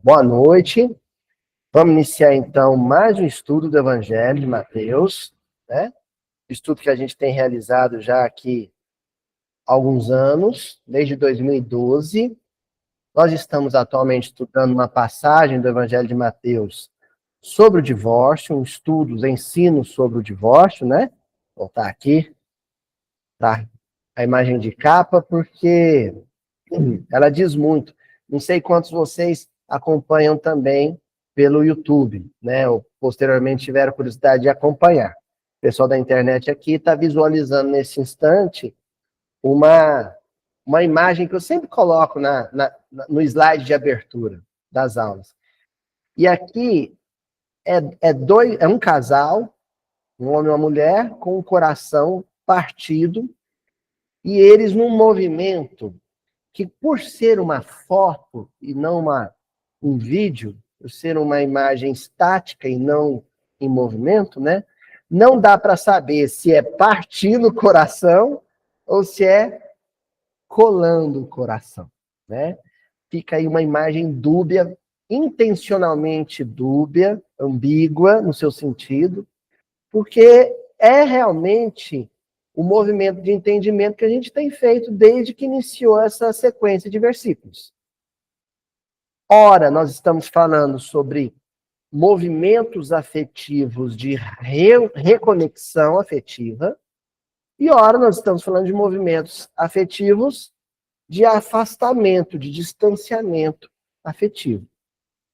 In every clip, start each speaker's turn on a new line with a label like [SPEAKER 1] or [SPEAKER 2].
[SPEAKER 1] Boa noite. Vamos iniciar, então, mais um estudo do Evangelho de Mateus, né? Estudo que a gente tem realizado já aqui há alguns anos, desde 2012. Nós estamos atualmente estudando uma passagem do Evangelho de Mateus sobre o divórcio, um estudo, um ensino sobre o divórcio, né? Vou voltar aqui para a imagem de capa, porque ela diz muito. Não sei quantos vocês acompanham também pelo YouTube, né? Ou posteriormente tiveram curiosidade de acompanhar. O pessoal da internet aqui está visualizando nesse instante uma imagem que eu sempre coloco no slide de abertura das aulas. E aqui é um casal, um homem e uma mulher, com o coração partido, e eles num movimento que, por ser uma foto e não um vídeo, por ser uma imagem estática e não em movimento, né? Não dá para saber se é partindo o coração ou se é colando o coração, né? Fica aí uma imagem dúbia, intencionalmente dúbia, ambígua no seu sentido, porque é realmente o movimento de entendimento que a gente tem feito desde que iniciou essa sequência de versículos. Ora, nós estamos falando sobre movimentos afetivos de reconexão afetiva, e ora, nós estamos falando de movimentos afetivos de afastamento, de distanciamento afetivo.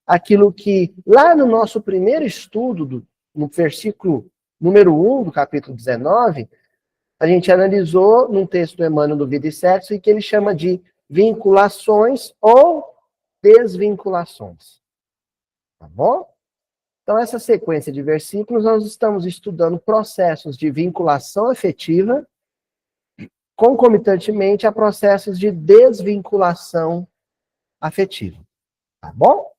[SPEAKER 1] Aquilo que, lá no nosso primeiro estudo, no versículo número 1 do capítulo 19, a gente analisou num texto do Emmanuel do Vida e Sexo, e que ele chama de vinculações ou desvinculações. Tá bom? Então, essa sequência de versículos, nós estamos estudando processos de vinculação afetiva, concomitantemente a processos de desvinculação afetiva. Tá bom?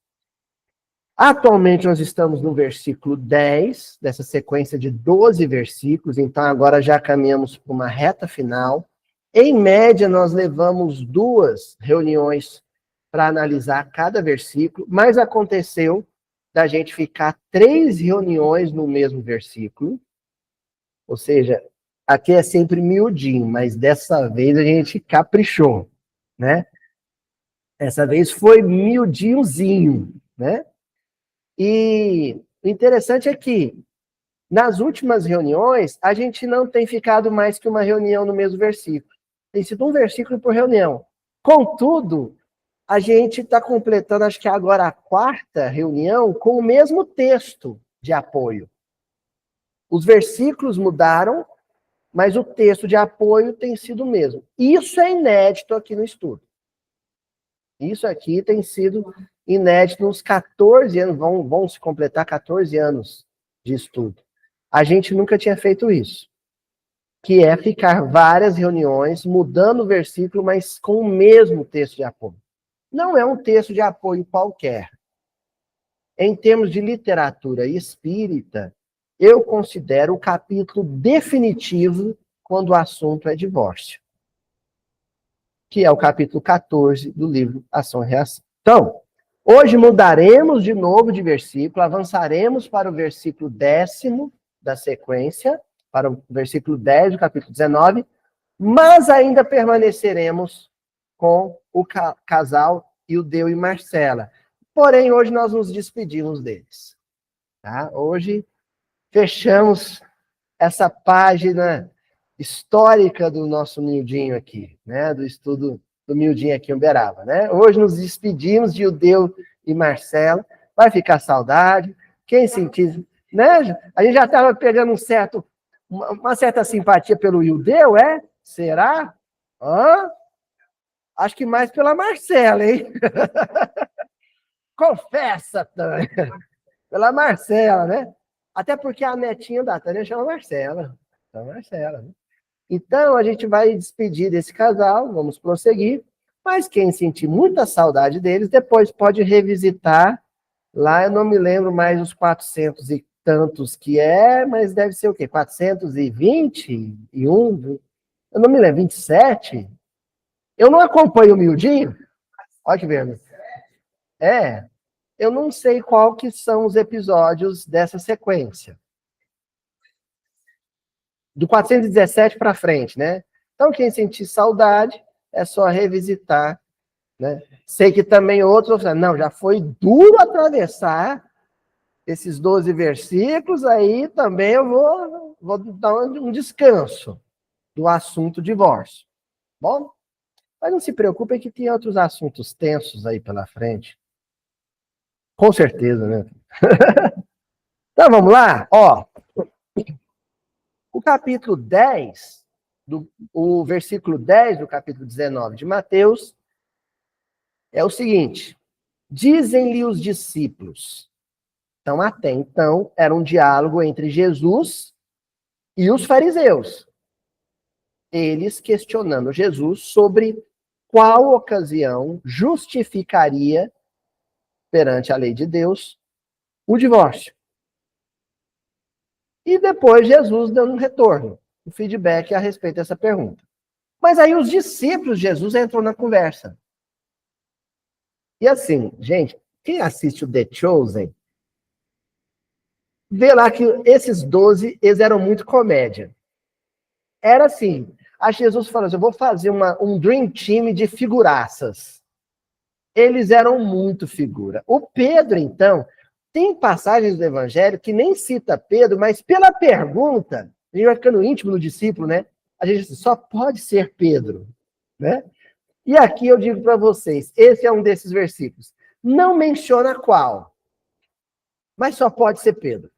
[SPEAKER 1] Atualmente, nós estamos no versículo 10, dessa sequência de 12 versículos, então agora já caminhamos para uma reta final. Em média, nós levamos 2 reuniões para analisar cada versículo, mas aconteceu da gente ficar 3 reuniões no mesmo versículo, ou seja, aqui é sempre miudinho, mas dessa vez a gente caprichou, né? Essa vez foi miudinhozinho, né? E o interessante é que, nas últimas reuniões, a gente não tem ficado mais que uma reunião no mesmo versículo. Tem sido um versículo por reunião. Contudo, a gente está completando, acho que agora a 4ª reunião, com o mesmo texto de apoio. Os versículos mudaram, mas o texto de apoio tem sido o mesmo. Isso é inédito aqui no estudo. Isso aqui tem sido inédito nos 14 anos, vão se completar 14 anos de estudo. A gente nunca tinha feito isso, que é ficar várias reuniões, mudando o versículo, mas com o mesmo texto de apoio. Não é um texto de apoio qualquer. Em termos de literatura espírita, eu considero o capítulo definitivo quando o assunto é divórcio, que é o capítulo 14 do livro Ação e Reação. Então, hoje mudaremos de novo de versículo, avançaremos para o versículo 10º da sequência, para o versículo 10 do capítulo 19, mas ainda permaneceremos com o casal Ildeu e Marcela. Porém, hoje nós nos despedimos deles. Tá? Hoje fechamos essa página histórica do nosso Mildinho aqui, né? Do estudo do Mildinho aqui em Uberaba, né? Hoje nos despedimos de Ildeu e Marcela. Vai ficar saudade. Quem sentir, né? A gente já estava pegando uma certa simpatia pelo Ildeu, é? Será? Hã? Acho que mais pela Marcela, hein? Confessa, Tânia. Pela Marcela, né? Até porque a netinha da Tânia chama Marcela. Chama Marcela, né? Então, a gente vai despedir desse casal, vamos prosseguir. Mas quem sentir muita saudade deles, depois pode revisitar. Lá eu não me lembro mais os 400 e tantos que é, mas deve ser o quê? 421? Eu não me lembro, 27? Eu não acompanho o Mildinho. Olha que vendo. É. eu não sei qual que são os episódios dessa sequência. Do 417 para frente, né? Então, quem sentir saudade, é só revisitar, né? Sei que também outros, não, já foi duro atravessar esses 12 versículos, aí também eu vou dar um descanso do assunto divórcio. Bom? Mas não se preocupem que tem outros assuntos tensos aí pela frente. Com certeza, né? Então, vamos lá? Ó, o capítulo 10, o versículo 10 do capítulo 19 de Mateus, é o seguinte: dizem-lhe os discípulos. Então, até então, era um diálogo entre Jesus e os fariseus. Eles questionando Jesus sobre qual ocasião justificaria, perante a lei de Deus, o divórcio. E depois Jesus dando um retorno, um feedback a respeito dessa pergunta. Mas aí os discípulos de Jesus entram na conversa. E assim, gente, quem assiste o The Chosen, vê lá que esses 12, eles eram muito comédia. Era assim, a Jesus falou assim, eu vou fazer um dream team de figuraças. Eles eram muito figura. O Pedro, então, tem passagens do Evangelho que nem cita Pedro, mas pela pergunta, a gente vai ficando íntimo do discípulo, né? A gente diz, só pode ser Pedro, né? E aqui eu digo para vocês, esse é um desses versículos. Não menciona qual, mas só pode ser Pedro.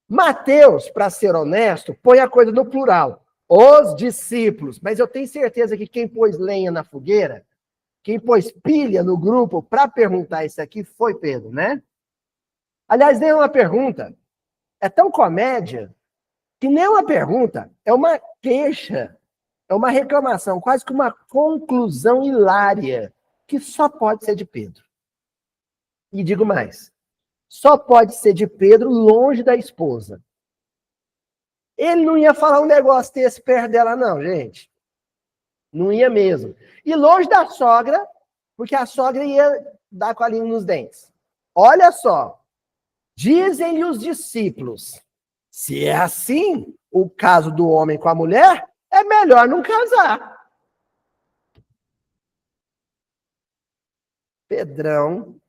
[SPEAKER 1] Mateus, para ser honesto, põe a coisa no plural. Os discípulos. Mas eu tenho certeza que quem pôs lenha na fogueira, quem pôs pilha no grupo para perguntar isso aqui foi Pedro, né? Aliás, nem é uma pergunta. É tão comédia que nem é uma pergunta, é uma queixa, é uma reclamação, quase que uma conclusão hilária, que só pode ser de Pedro. E digo mais, só pode ser de Pedro longe da esposa. Ele não ia falar um negócio desse perto dela, não, gente. Não ia mesmo. E longe da sogra, porque a sogra ia dar com a língua nos dentes. Olha só. Dizem-lhe os discípulos, se é assim, o caso do homem com a mulher, é melhor não casar. Pedrão,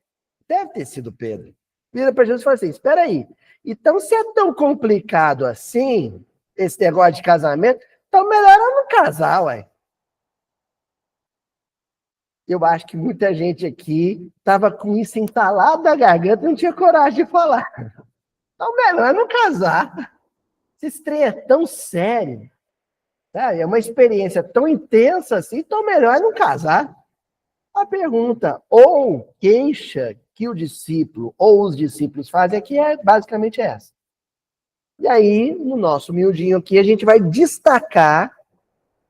[SPEAKER 1] deve ter sido Pedro, vira para Jesus e fala assim, espera aí, então se é tão complicado assim, esse negócio de casamento, então melhor eu não casar, ué. Eu acho que muita gente aqui estava com isso entalado na garganta e não tinha coragem de falar. Então melhor não casar. Esse trem é tão sério, tá? É uma experiência tão intensa assim, então melhor não casar. A pergunta ou queixa que o discípulo ou os discípulos fazem aqui é basicamente essa. E aí, no nosso miudinho aqui, a gente vai destacar,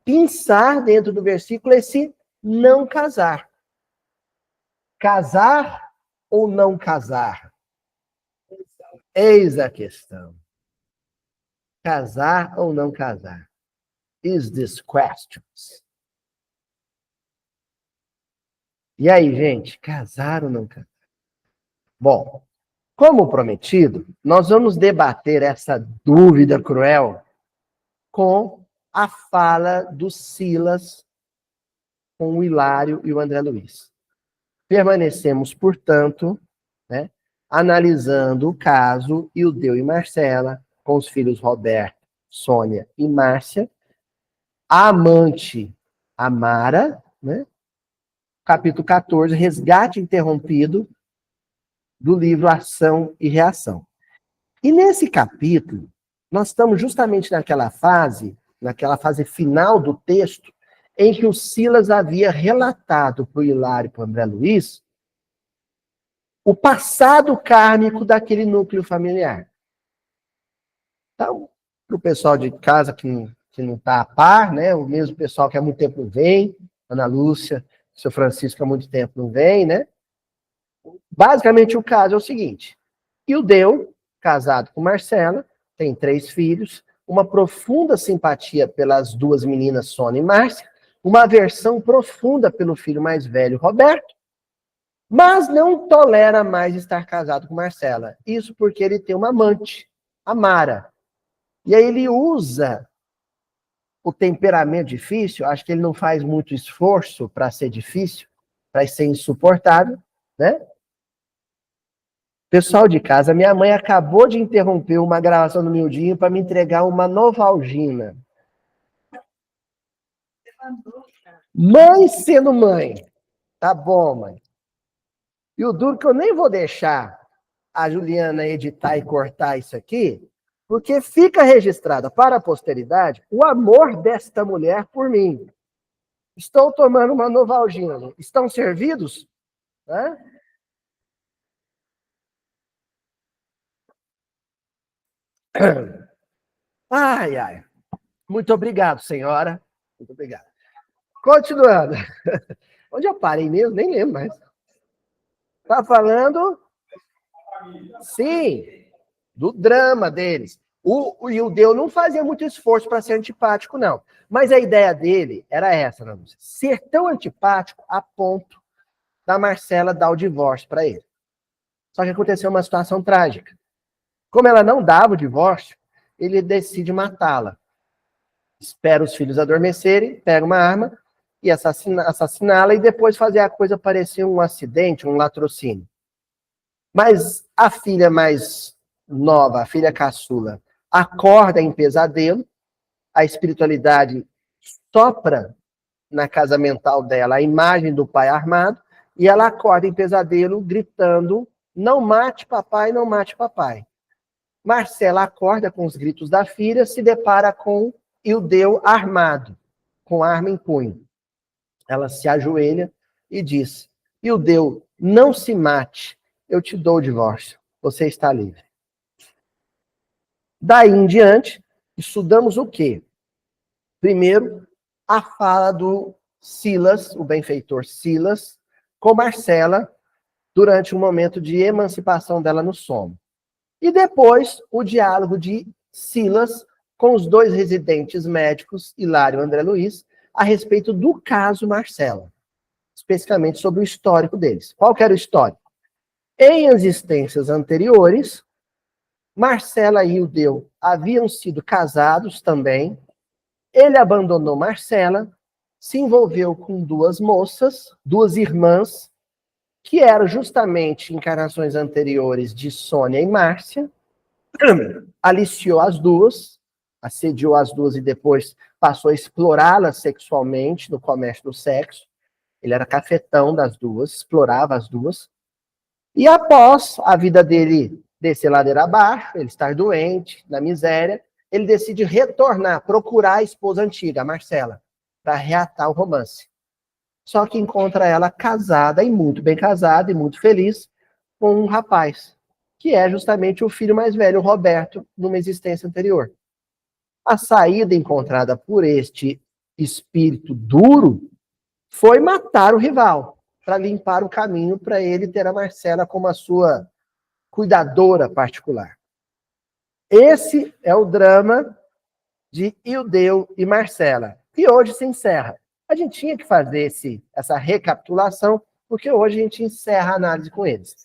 [SPEAKER 1] pensar dentro do versículo esse não casar. Casar ou não casar? Eis a questão. Casar ou não casar? Is this questions? E aí, gente, casar ou não casar? Bom, como prometido, nós vamos debater essa dúvida cruel com a fala do Silas com o Hilário e o André Luiz. Permanecemos, portanto, né, analisando o caso Ildeu e Marcela, com os filhos Roberto, Sônia e Márcia, a amante Amara, né, capítulo 14, resgate interrompido do livro Ação e Reação. E nesse capítulo, nós estamos justamente naquela fase final do texto, em que o Silas havia relatado para o Hilário e para o André Luiz o passado kármico daquele núcleo familiar. Então, para o pessoal de casa que não está a par, né, o mesmo pessoal que há muito tempo não vem, Ana Lúcia, o seu Francisco há muito tempo não vem, né? Basicamente o caso é o seguinte, Ildeu, casado com Marcela, tem 3 filhos, uma profunda simpatia pelas 2 meninas, Sônia e Márcia, uma aversão profunda pelo filho mais velho, Roberto, Mas não tolera mais estar casado com Marcela. Isso porque ele tem uma amante, a Mara. E aí ele usa o temperamento difícil, acho que ele não faz muito esforço para ser difícil, para ser insuportável, né? Pessoal de casa, minha mãe acabou de interromper uma gravação do Mildinho para me entregar uma Novalgina. Mãe sendo mãe. Tá bom, mãe. E o duro que eu nem vou deixar a Juliana editar e cortar isso aqui, porque fica registrado para a posteridade o amor desta mulher por mim. Estou tomando uma Novalgina. Estão servidos? Hã? Ai, ai. Muito obrigado, senhora. Muito obrigado. Continuando. Onde eu parei mesmo? Nem lembro mais. Tá falando? Sim, do drama deles. O Ildeu não fazia muito esforço para ser antipático, não. Mas a ideia dele era essa, não? Ser tão antipático a ponto da Marcela dar o divórcio para ele. Só que aconteceu uma situação trágica. Como ela não dava o divórcio, ele decide matá-la. Espera os filhos adormecerem, pega uma arma e assassiná-la e depois fazer a coisa parecer um acidente, um latrocínio. Mas a filha mais nova, a filha caçula, acorda em pesadelo, a espiritualidade sopra na casa mental dela a imagem do pai armado, e ela acorda em pesadelo gritando: não mate papai, não mate papai. Marcela acorda com os gritos da filha, se depara com Ildeu armado, com arma em punho. Ela se ajoelha e diz: Ildeu, não se mate, eu te dou o divórcio, você está livre. Daí em diante, estudamos o quê? Primeiro, a fala do Silas, o benfeitor Silas, com Marcela, durante um momento de emancipação dela no sono. E depois, o diálogo de Silas com os dois residentes médicos, Hilário e André Luiz, a respeito do caso Marcela, especificamente sobre o histórico deles. Qual que era o histórico? Em existências anteriores, Marcela e Ildeu haviam sido casados também. Ele abandonou Marcela, se envolveu com duas moças, duas irmãs, que eram justamente encarnações anteriores de Sônia e Márcia, aliciou as duas, assediou as duas e depois passou a explorá-las sexualmente no comércio do sexo. Ele era cafetão das duas, explorava as duas. E após a vida dele descer ladeira abaixo, ele estar doente, na miséria, ele decide retornar, procurar a esposa antiga, a Marcela, para reatar o romance. Só que encontra ela casada, e muito bem casada, e muito feliz, com um rapaz, que é justamente o filho mais velho, o Roberto, numa existência anterior. A saída encontrada por este espírito duro foi matar o rival, para limpar o caminho para ele ter a Marcela como a sua cuidadora particular. Esse é o drama de Ildeu e Marcela, que hoje se encerra. A gente tinha que fazer essa recapitulação, porque hoje a gente encerra a análise com eles.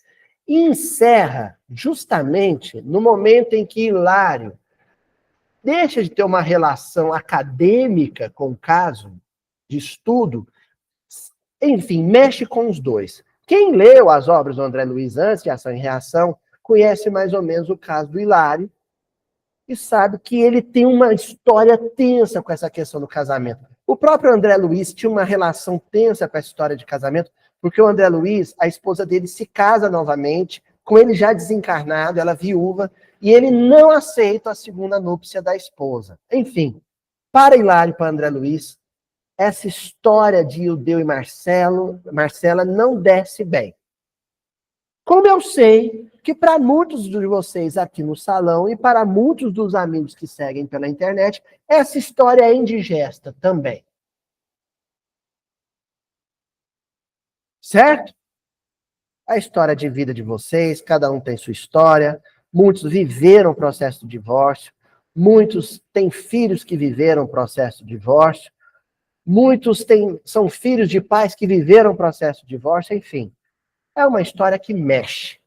[SPEAKER 1] E encerra justamente no momento em que Hilário deixa de ter uma relação acadêmica com o caso, de estudo, enfim, mexe com os dois. Quem leu as obras do André Luiz antes de Ação e Reação, conhece mais ou menos o caso do Hilário, e sabe que ele tem uma história tensa com essa questão do casamento. O próprio André Luiz tinha uma relação tensa com essa história de casamento, porque o André Luiz, a esposa dele, se casa novamente, com ele já desencarnado, ela viúva, e ele não aceita a segunda núpcia da esposa. Enfim, para Hilário e para André Luiz, essa história de Ildeu e Marcela não desce bem. Como eu sei que para muitos de vocês aqui no salão e para muitos dos amigos que seguem pela internet, essa história é indigesta também. Certo? A história de vida de vocês, cada um tem sua história, muitos viveram o processo de divórcio, muitos têm filhos que viveram o processo de divórcio, muitos são filhos de pais que viveram o processo de divórcio, enfim. É uma história que mexe.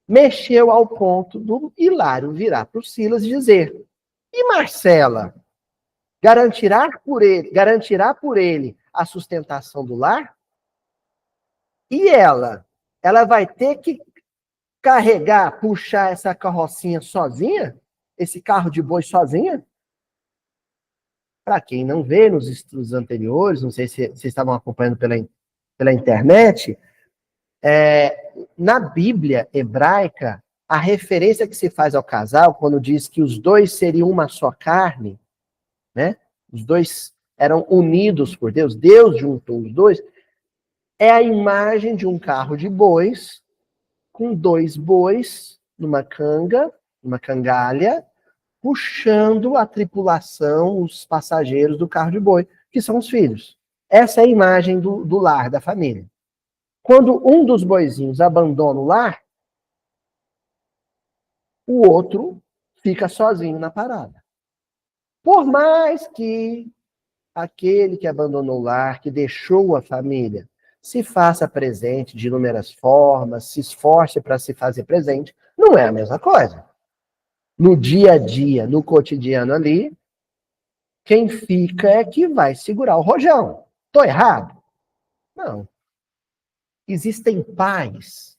[SPEAKER 1] Mexeu ao ponto do Hilário virar para o Silas e dizer: e Marcela garantirá por ele a sustentação do lar? E ela vai ter que carregar, puxar essa carrocinha sozinha? Esse carro de boi sozinha? Para quem não vê nos estudos anteriores, não sei se vocês estavam acompanhando pela internet, na Bíblia hebraica, a referência que se faz ao casal, quando diz que os dois seriam uma só carne, né? Os dois eram unidos por Deus, Deus juntou os dois, é a imagem de um carro de bois, com dois bois numa cangalha, puxando a tripulação, os passageiros do carro de boi, que são os filhos. Essa é a imagem do lar, da família. Quando um dos boizinhos abandona o lar, o outro fica sozinho na parada. Por mais que aquele que abandonou o lar, que deixou a família, se faça presente de inúmeras formas, se esforce para se fazer presente, não é a mesma coisa. No dia a dia, no cotidiano ali, quem fica é que vai segurar o rojão. Estou errado? Não. Existem pais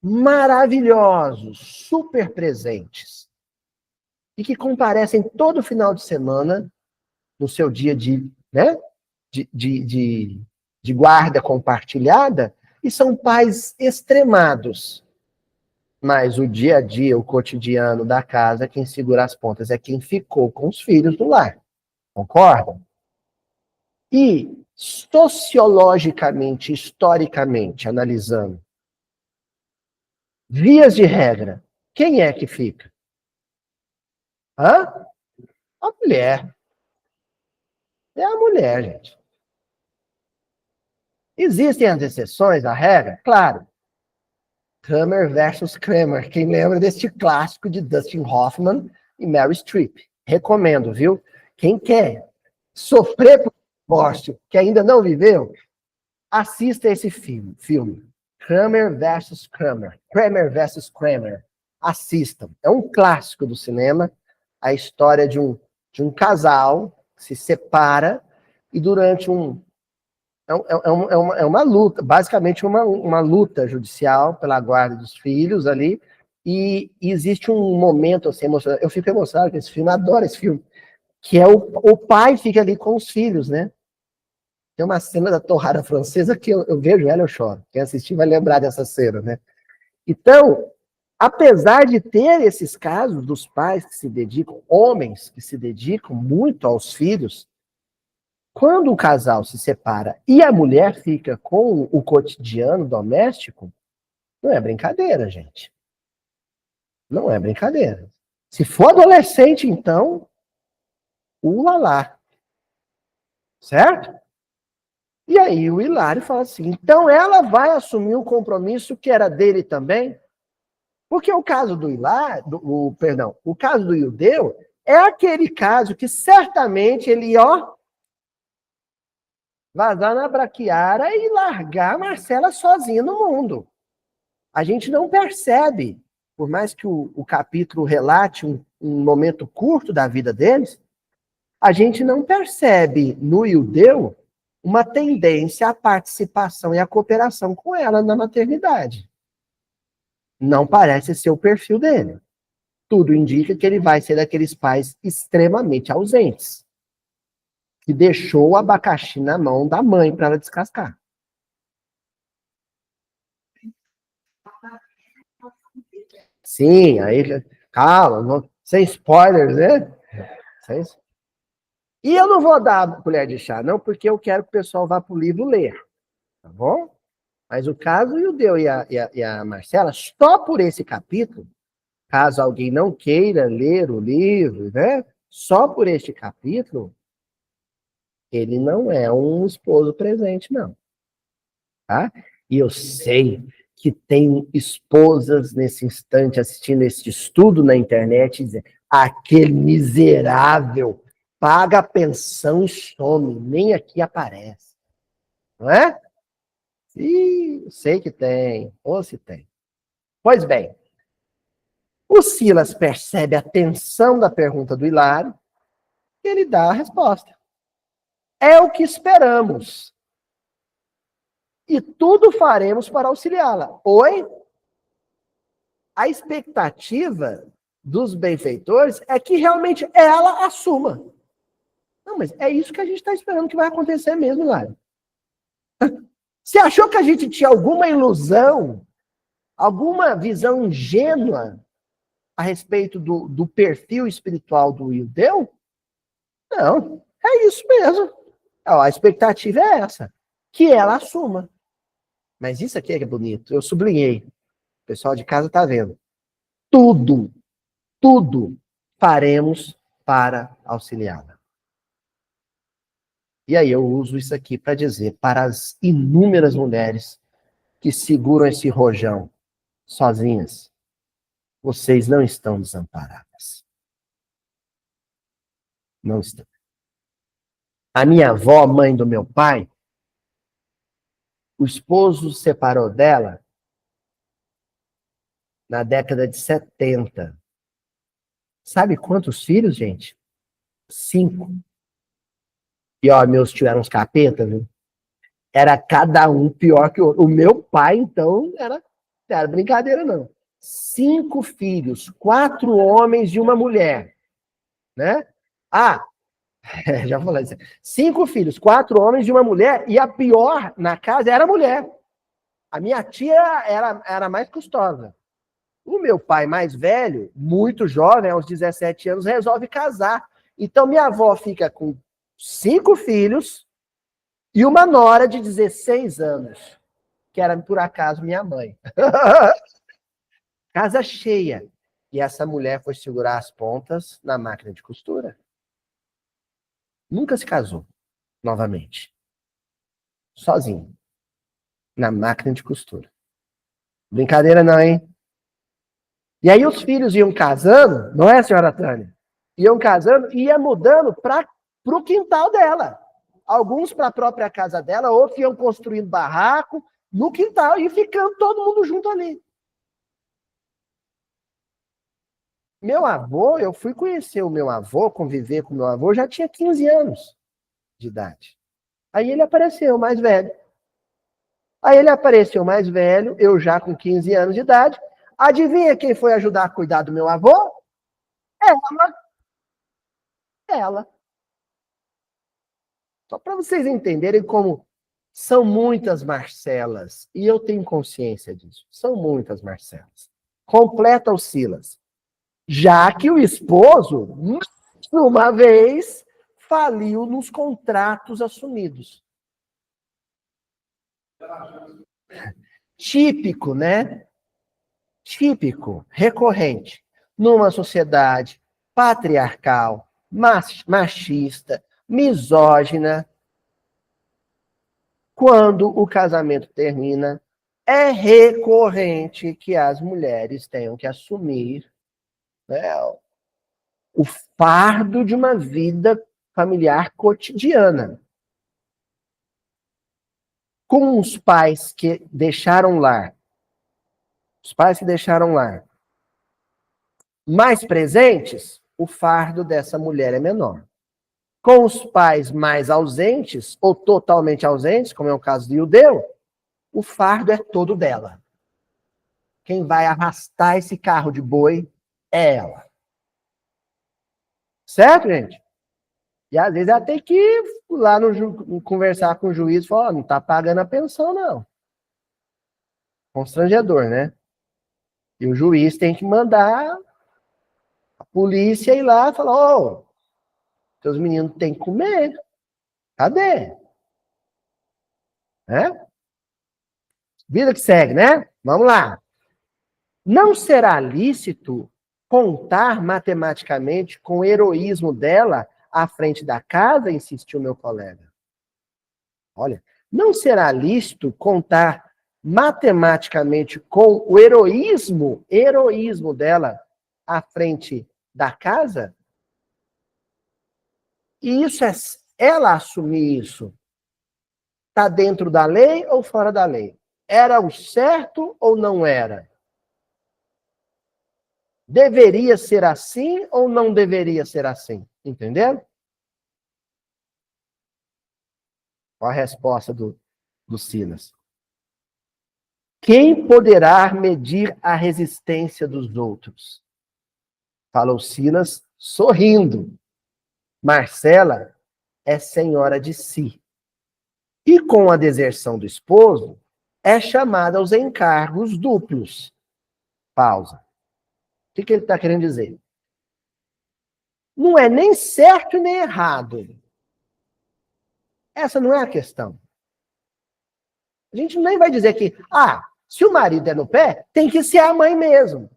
[SPEAKER 1] maravilhosos, super presentes, e que comparecem todo final de semana no seu dia né, de guarda compartilhada, e são pais extremados. Mas o dia a dia, o cotidiano da casa, quem segura as pontas é quem ficou com os filhos do lar. Concordam? E, sociologicamente, historicamente, analisando, vias de regra, quem é que fica? Hã? A mulher. É a mulher, gente. Existem as exceções à regra? Claro. Kramer versus Kramer. Quem lembra deste clássico de Dustin Hoffman e Meryl Streep? Recomendo, viu? Quem quer sofrer por divórcio que ainda não viveu, assista esse filme. Kramer versus Kramer. Kramer versus Kramer. Assistam. É um clássico do cinema. A história de um casal que se separa e durante é uma luta, basicamente uma luta judicial pela guarda dos filhos ali, e existe um momento assim, emocionante. Eu fico emocionado com esse filme, adoro esse filme, que é o pai fica ali com os filhos, né? Tem uma cena da torrada francesa que eu vejo ela, eu choro. Quem assistir vai lembrar dessa cena, né? Então, apesar de ter esses casos dos pais que se dedicam, homens que se dedicam muito aos filhos, quando o casal se separa e a mulher fica com o cotidiano doméstico, não é brincadeira, gente. Não é brincadeira. Se for adolescente, então, ulalá. Certo? E aí o Hilário fala assim, então ela vai assumir um compromisso que era dele também? Porque o caso do Hilário, o caso do Judeu é aquele caso que certamente ele, vazar na braquiara e largar a Marcela sozinha no mundo. A gente não percebe, por mais que o capítulo relate um momento curto da vida deles, a gente não percebe no Judeu uma tendência à participação e à cooperação com ela na maternidade. Não parece ser o perfil dele. Tudo indica que ele vai ser daqueles pais extremamente ausentes, que deixou o abacaxi na mão da mãe para ela descascar. Sim, aí, calma, sem spoilers, né? E eu não vou dar a colher de chá, não, porque eu quero que o pessoal vá para o livro ler, tá bom? Mas o caso do Judeu e a Marcela, só por esse capítulo, caso alguém não queira ler o livro, né? Só por este capítulo, ele não é um esposo presente, não. Tá? E eu sei que tem esposas nesse instante assistindo este estudo na internet e dizendo, aquele miserável paga a pensão e some, nem aqui aparece. Não é? Ih, sei que tem. Ou se tem. Pois bem, o Silas percebe a tensão da pergunta do Hilário e ele dá a resposta. É o que esperamos. E tudo faremos para auxiliá-la. Oi? A expectativa dos benfeitores é que realmente ela assuma. Não, mas é isso que a gente está esperando que vai acontecer mesmo, Hilário. Você achou que a gente tinha alguma ilusão, alguma visão ingênua a respeito do perfil espiritual do Ildeu? Não, é isso mesmo. A expectativa é essa, que ela assuma. Mas isso aqui é que é bonito, eu sublinhei. O pessoal de casa está vendo. Tudo faremos para auxiliá-la. E aí eu uso isso aqui para dizer para as inúmeras mulheres que seguram esse rojão sozinhas, vocês não estão desamparadas. Não estão. A minha avó, mãe do meu pai, o esposo se separou dela na década de 70. Sabe quantos filhos, gente? 5. E ó, meus tios eram uns capeta, viu? Era cada um pior que o outro. O meu pai, então, era brincadeira, não. 5 filhos, 4 homens e uma mulher, né? Já falei isso. 5 filhos, 4 homens e uma mulher, e a pior na casa era a mulher. A minha tia era mais custosa. O meu pai mais velho, muito jovem, aos 17 anos, resolve casar. Então minha avó fica com 5 filhos e uma nora de 16 anos, que era, por acaso, minha mãe. Casa cheia. E essa mulher foi segurar as pontas na máquina de costura. Nunca se casou, novamente. Sozinho. Na máquina de costura. Brincadeira não, hein? E aí os filhos iam casando, não é, senhora Tânia? Iam casando e ia mudando para o quintal dela. Alguns para a própria casa dela, outros iam construindo barraco no quintal e ficando todo mundo junto ali. Meu avô, eu fui conhecer o meu avô, conviver com o meu avô, já tinha 15 anos de idade. Aí ele apareceu mais velho. Eu já com 15 anos de idade. Adivinha quem foi ajudar a cuidar do meu avô? Ela. Ela. Só para vocês entenderem como são muitas Marcelas. E eu tenho consciência disso. São muitas Marcelas. Completa o Silas. Já que o esposo, mais uma vez, faliu nos contratos assumidos. Típico, né? Típico, recorrente, numa sociedade patriarcal, machista, misógina. Quando o casamento termina, é recorrente que as mulheres tenham que assumir, né, o fardo de uma vida familiar cotidiana. Com os pais que deixaram lar, mais presentes, o fardo dessa mulher é menor. Com os pais mais ausentes, ou totalmente ausentes, como é o caso de Ildeu, o fardo é todo dela. Quem vai arrastar esse carro de boi é ela. Certo, gente? E às vezes ela tem que ir lá conversar com o juiz e falar, não está pagando a pensão, não. Constrangedor, né? E o juiz tem que mandar a polícia ir lá e falar, ô, seus meninos têm que comer. Cadê? Né? Vida que segue, né? Vamos lá. Não será lícito contar matematicamente com o heroísmo dela à frente da casa, insistiu meu colega. Olha, não será lícito contar matematicamente com o heroísmo dela à frente da casa? E isso é ela assumir isso. Está dentro da lei ou fora da lei? Era o certo ou não era? Deveria ser assim ou não deveria ser assim? Entendeu? Qual a resposta do Silas? Quem poderá medir a resistência dos outros? Falou Silas, sorrindo. Marcela é senhora de si. E com a deserção do esposo, é chamada aos encargos duplos. Pausa. O que ele está querendo dizer? Não é nem certo nem errado. Essa não é a questão. A gente nem vai dizer que, se o marido é no pé, tem que ser a mãe mesmo.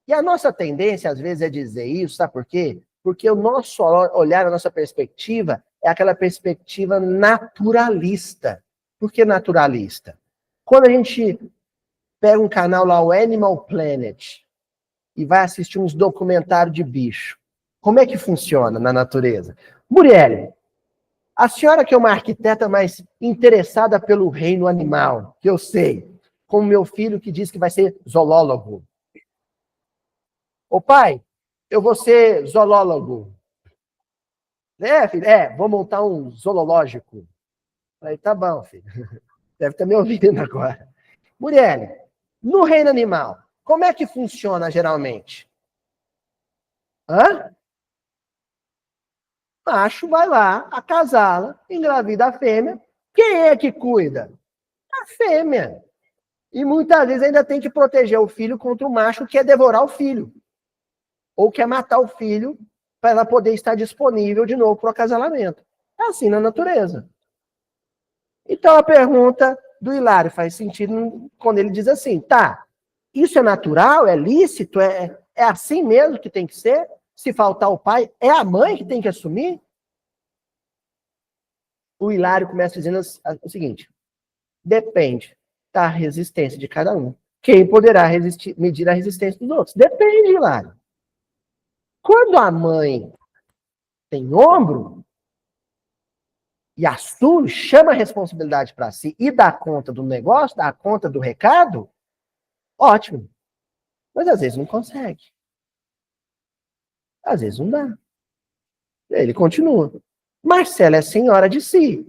[SPEAKER 1] E a nossa tendência, às vezes, é dizer isso, sabe por quê? Porque o nosso olhar, a nossa perspectiva, é aquela perspectiva naturalista. Por que naturalista? Quando a gente pega um canal lá, o Animal Planet, e vai assistir uns documentários de bicho, como é que funciona na natureza? Muriel, a senhora que é uma arquiteta mais interessada pelo reino animal, que eu sei, como meu filho que diz que vai ser zoólogo. Ô pai, eu vou ser zoólogo. Filho? Vou montar um zoológico. Falei, tá bom, filho. Deve estar me ouvindo agora. Muriel, no reino animal, como é que funciona geralmente? Macho vai lá, acasala, engravida a fêmea. Quem é que cuida? A fêmea. E muitas vezes ainda tem que proteger o filho contra o macho que quer devorar o filho. Ou quer matar o filho para ela poder estar disponível de novo para o acasalamento. É assim na natureza. Então a pergunta do Hilário faz sentido quando ele diz assim, isso é natural, é lícito, é assim mesmo que tem que ser? Se faltar o pai, é a mãe que tem que assumir? O Hilário começa dizendo o seguinte, depende da resistência de cada um. Quem poderá medir a resistência dos outros? Depende, Hilário. Quando a mãe tem ombro e assume, chama a responsabilidade para si e dá conta do negócio, dá conta do recado, ótimo. Mas às vezes não consegue. Às vezes não dá. Ele continua. Marcela é senhora de si.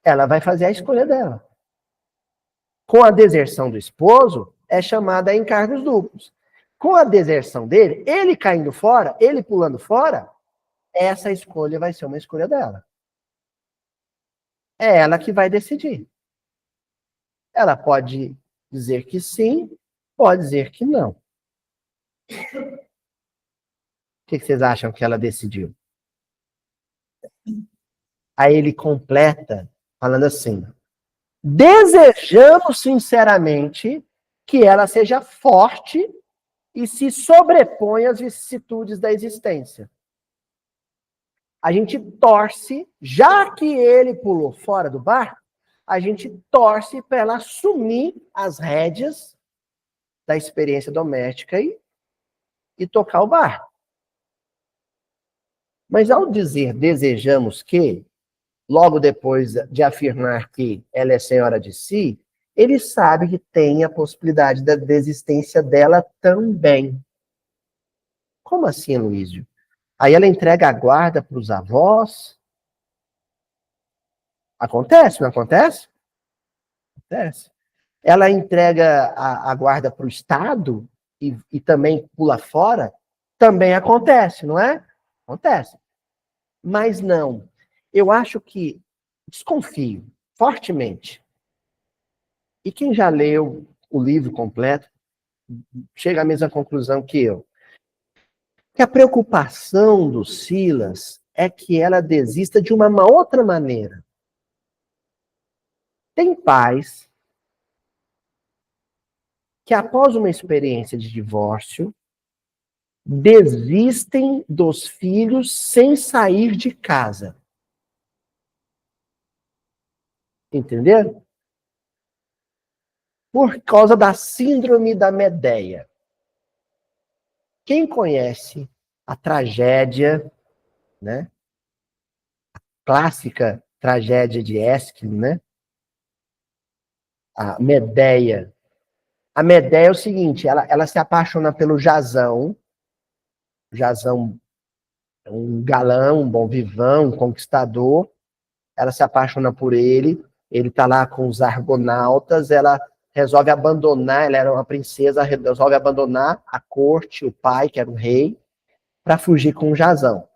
[SPEAKER 1] Ela vai fazer a escolha dela. Com a deserção do esposo, é chamada a encargos duplos. Com a deserção dele, ele caindo fora, ele pulando fora, essa escolha vai ser uma escolha dela. É ela que vai decidir. Ela pode dizer que sim, pode dizer que não. O que vocês acham que ela decidiu? Aí ele completa falando assim: desejamos sinceramente que ela seja forte e se sobreponha às vicissitudes da existência. A gente torce, já que ele pulou fora do barco, a gente torce para ela assumir as rédeas da experiência doméstica e tocar o barco. Mas ao dizer desejamos que, logo depois de afirmar que ela é senhora de si, ele sabe que tem a possibilidade da desistência dela também. Como assim, Luísio? Aí ela entrega a guarda para os avós? Acontece, não acontece? Acontece. Ela entrega a guarda para o Estado e também pula fora? Também acontece, não é? Acontece. Mas não. Eu acho que, desconfio fortemente, e quem já leu o livro completo, chega à mesma conclusão que eu, que a preocupação do Silas é que ela desista de uma outra maneira. Tem pais que, após uma experiência de divórcio, desistem dos filhos sem sair de casa. Entenderam? Por causa da síndrome da Medeia. Quem conhece a tragédia, né, clássica tragédia de Ésquilo, né? A Medeia. A Medeia é o seguinte, ela se apaixona pelo Jasão. O Jasão é um galã, um bom vivão, um conquistador. Ela se apaixona por ele. Ele tá lá com os argonautas. Ela resolve abandonar, ela era uma princesa, resolve abandonar a corte, o pai, que era o rei, para fugir com o Jasão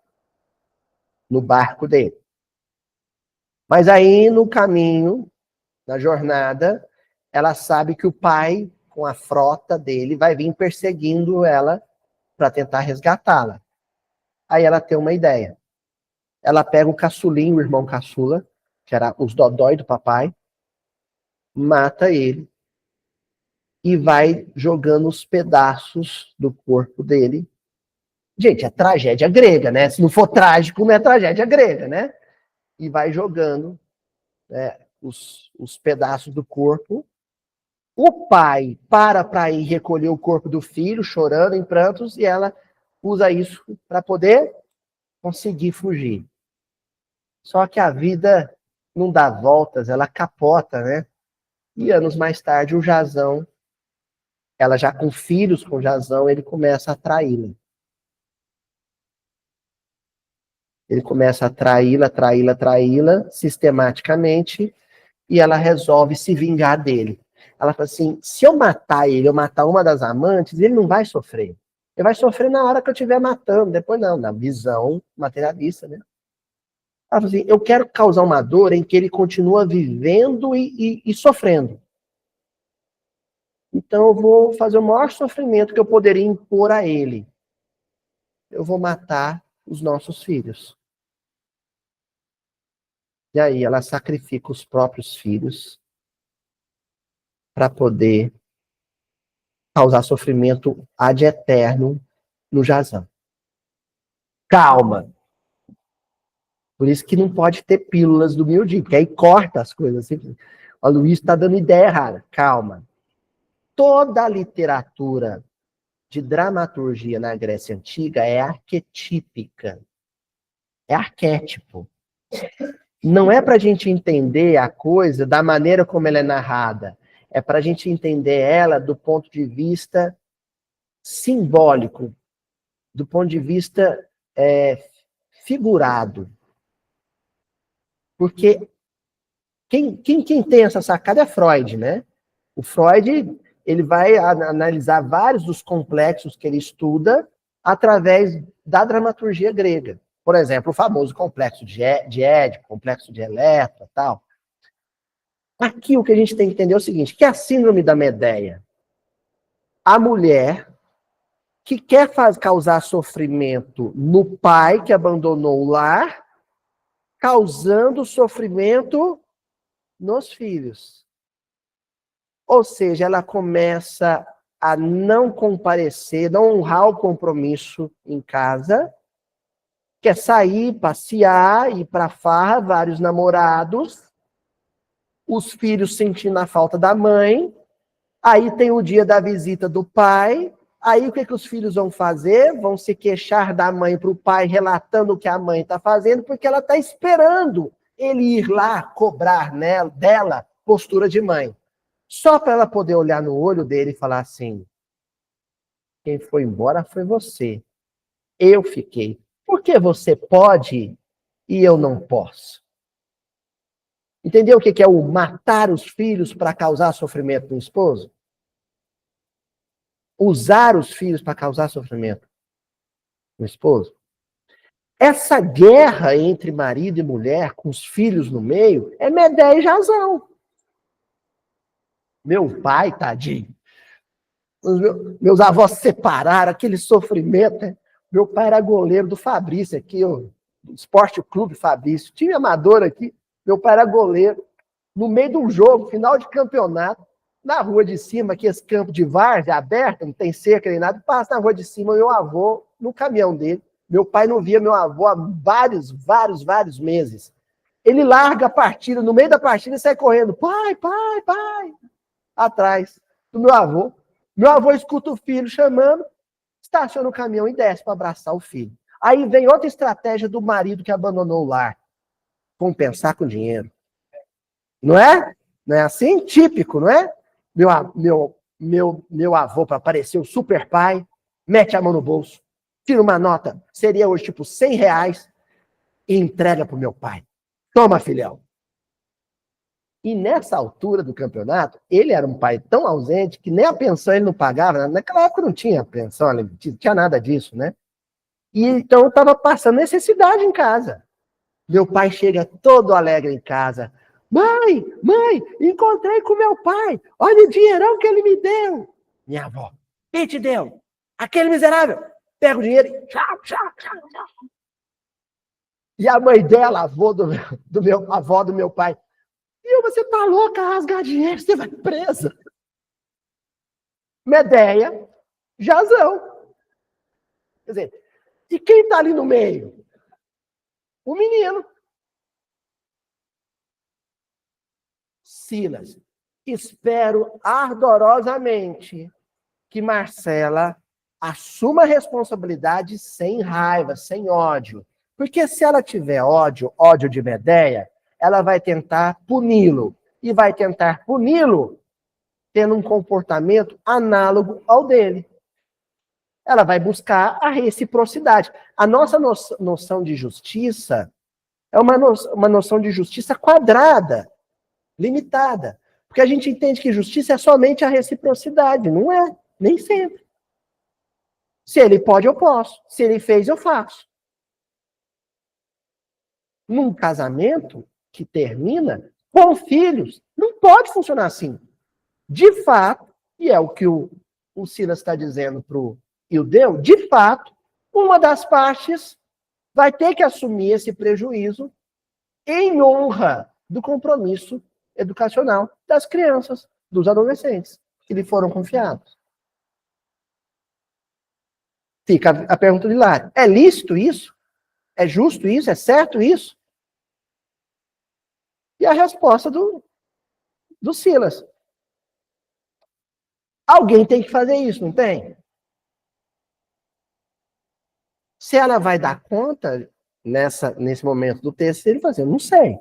[SPEAKER 1] no barco dele. Mas aí, no caminho, na jornada, ela sabe que o pai, com a frota dele, vai vir perseguindo ela para tentar resgatá-la. Aí ela tem uma ideia. Ela pega o caçulinho, o irmão caçula, que era os dodói do papai, mata ele e vai jogando os pedaços do corpo dele. Gente, é tragédia grega, né? Se não for trágico, não é tragédia grega, né? E vai jogando, né, os pedaços do corpo. O pai para ir recolher o corpo do filho, chorando em prantos, e ela usa isso para poder conseguir fugir. Só que a vida não dá voltas, ela capota, né? E anos mais tarde, o Jasão, ela já com filhos com o Jasão, ele começa a traí-la. Ele começa a traí-la sistematicamente, e ela resolve se vingar dele. Ela fala assim, se eu matar ele, eu matar uma das amantes, ele não vai sofrer. Ele vai sofrer na hora que eu estiver matando, depois não, na visão materialista, né? Ela fala assim, eu quero causar uma dor em que ele continua vivendo e sofrendo. Então eu vou fazer o maior sofrimento que eu poderia impor a ele. Eu vou matar os nossos filhos. E aí ela sacrifica os próprios filhos para poder causar sofrimento ad eterno no Jasão. Calma. Por isso que não pode ter pílulas do miudinho, porque aí corta as coisas. Assim. O Luiz está dando ideia errada. Calma. Toda a literatura de dramaturgia na Grécia Antiga é arquetípica. É arquétipo. Não é para a gente entender a coisa da maneira como ela é narrada. É para a gente entender ela do ponto de vista simbólico, do ponto de vista figurado. Porque quem tem essa sacada é Freud, né? O Freud, ele vai analisar vários dos complexos que ele estuda através da dramaturgia grega. Por exemplo, o famoso complexo de Édipo, complexo de Electra, tal. Aqui o que a gente tem que entender é o seguinte, que é a síndrome da Medeia. A mulher que quer causar sofrimento no pai que abandonou o lar, causando sofrimento nos filhos. Ou seja, ela começa a não comparecer, não honrar o compromisso em casa, quer sair, passear, ir para farra, vários namorados, os filhos sentindo a falta da mãe, aí tem o dia da visita do pai, aí o que os filhos vão fazer? Vão se queixar da mãe para o pai, relatando o que a mãe está fazendo, porque ela está esperando ele ir lá cobrar dela postura de mãe. Só para ela poder olhar no olho dele e falar assim, quem foi embora foi você. Eu fiquei. Por que você pode e eu não posso? Entendeu o que é o matar os filhos para causar sofrimento no esposo? Usar os filhos para causar sofrimento no esposo? Essa guerra entre marido e mulher, com os filhos no meio, é Medeia e Jasão. Meu pai, tadinho. Meus avós se separaram, aquele sofrimento. Né? Meu pai era goleiro do Fabrício aqui, do Esporte Clube Fabrício. Time amador aqui. Meu pai era goleiro. No meio de um jogo, final de campeonato, na rua de cima, aqui esse campo de várzea aberta, não tem cerca nem nada, passa na rua de cima, meu avô no caminhão dele. Meu pai não via meu avô há vários meses. Ele larga a partida, no meio da partida, e sai correndo. Pai, atrás do meu avô. Meu avô escuta o filho chamando, estaciona o caminhão e desce para abraçar o filho. Aí vem outra estratégia do marido que abandonou o lar. compensar com dinheiro. Não é? Não é assim? Típico, não é? Meu avô, para parecer o super pai, mete a mão no bolso, tira uma nota, seria hoje tipo R$ 100, e entrega pro meu pai. Toma, filhão. E nessa altura do campeonato, ele era um pai tão ausente que nem a pensão ele não pagava. Naquela época não tinha pensão, não tinha nada disso, né? E então eu estava passando necessidade em casa. Meu pai chega todo alegre em casa. Mãe, encontrei com meu pai. Olha o dinheirão que ele me deu. Minha avó, quem te deu? Aquele miserável. Pega o dinheiro e tchau, tchau, tchau, tchau. E a mãe dela, a avó do meu pai, e você tá louca, rasgar dinheiro, você vai presa. Medeia, Jazão. Quer dizer, e quem tá ali no meio? O menino. Silas, espero ardorosamente que Marcela assuma a responsabilidade sem raiva, sem ódio. Porque se ela tiver ódio de Medeia, ela vai tentar puni-lo. E vai tentar puni-lo tendo um comportamento análogo ao dele. Ela vai buscar a reciprocidade. A nossa noção de justiça é uma noção de justiça quadrada, limitada. Porque a gente entende que justiça é somente a reciprocidade. Não é, nem sempre. Se ele pode, eu posso. Se ele fez, eu faço. Num casamento que termina com filhos, não pode funcionar assim. De fato, e é o que o Silas está dizendo para o Ildeu, de fato, uma das partes vai ter que assumir esse prejuízo em honra do compromisso educacional das crianças, dos adolescentes, que lhe foram confiados. Fica a pergunta de Lário. É lícito isso? É justo isso? É certo isso? E a resposta do Silas. Alguém tem que fazer isso, não tem? Se ela vai dar conta nesse momento do texto, ele fazer, não sei.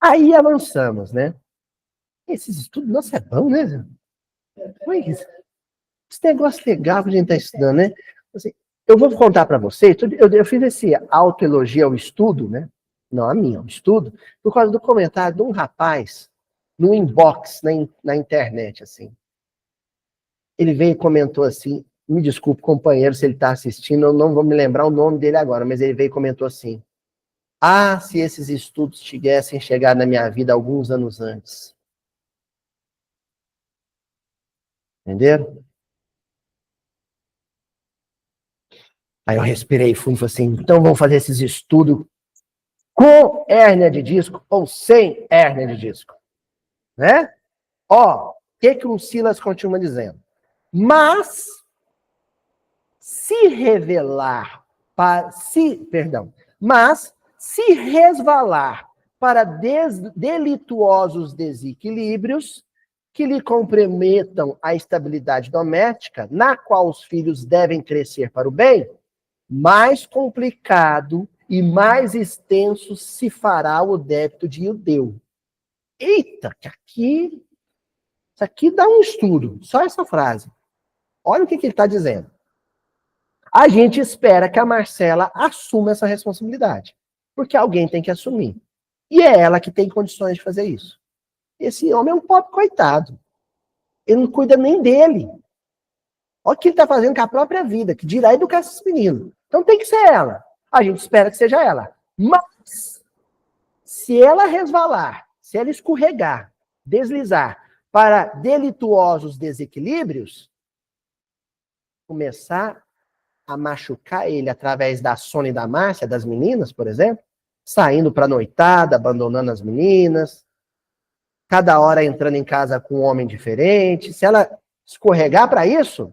[SPEAKER 1] Aí avançamos, né? Esses estudos, nossa, é bom, né? Mas, esse negócio legal que a gente está estudando, né? Assim, eu vou contar para vocês, eu fiz esse autoelogio ao estudo, né? Não a mim, ao estudo, por causa do comentário de um rapaz no inbox, na internet, assim. Ele veio e comentou assim, me desculpe, companheiro, se ele está assistindo, eu não vou me lembrar o nome dele agora, mas ele veio e comentou assim, se esses estudos tivessem chegado na minha vida alguns anos antes. Entenderam? Aí eu respirei fundo e falei assim, então vamos fazer esses estudos com hérnia de disco ou sem hérnia de disco. Né? O que o Silas continua dizendo? Mas, se resvalar para delituosos desequilíbrios que lhe comprometam a estabilidade doméstica, na qual os filhos devem crescer para o bem, mais complicado e mais extenso se fará o débito de Ildeu. Eita, que isso aqui dá um estudo, só essa frase. Olha o que ele está dizendo. A gente espera que a Marcela assuma essa responsabilidade, porque alguém tem que assumir. E é ela que tem condições de fazer isso. Esse homem é um pobre coitado. Ele não cuida nem dele. Olha o que ele está fazendo com a própria vida, que dirá educar esses meninos. Então tem que ser ela. A gente espera que seja ela. Mas, se ela resvalar, se ela escorregar, deslizar para delituosos desequilíbrios, começar a machucar ele através da Sônia e da Márcia, das meninas, por exemplo, saindo para noitada, abandonando as meninas, cada hora entrando em casa com um homem diferente. Se ela escorregar para isso,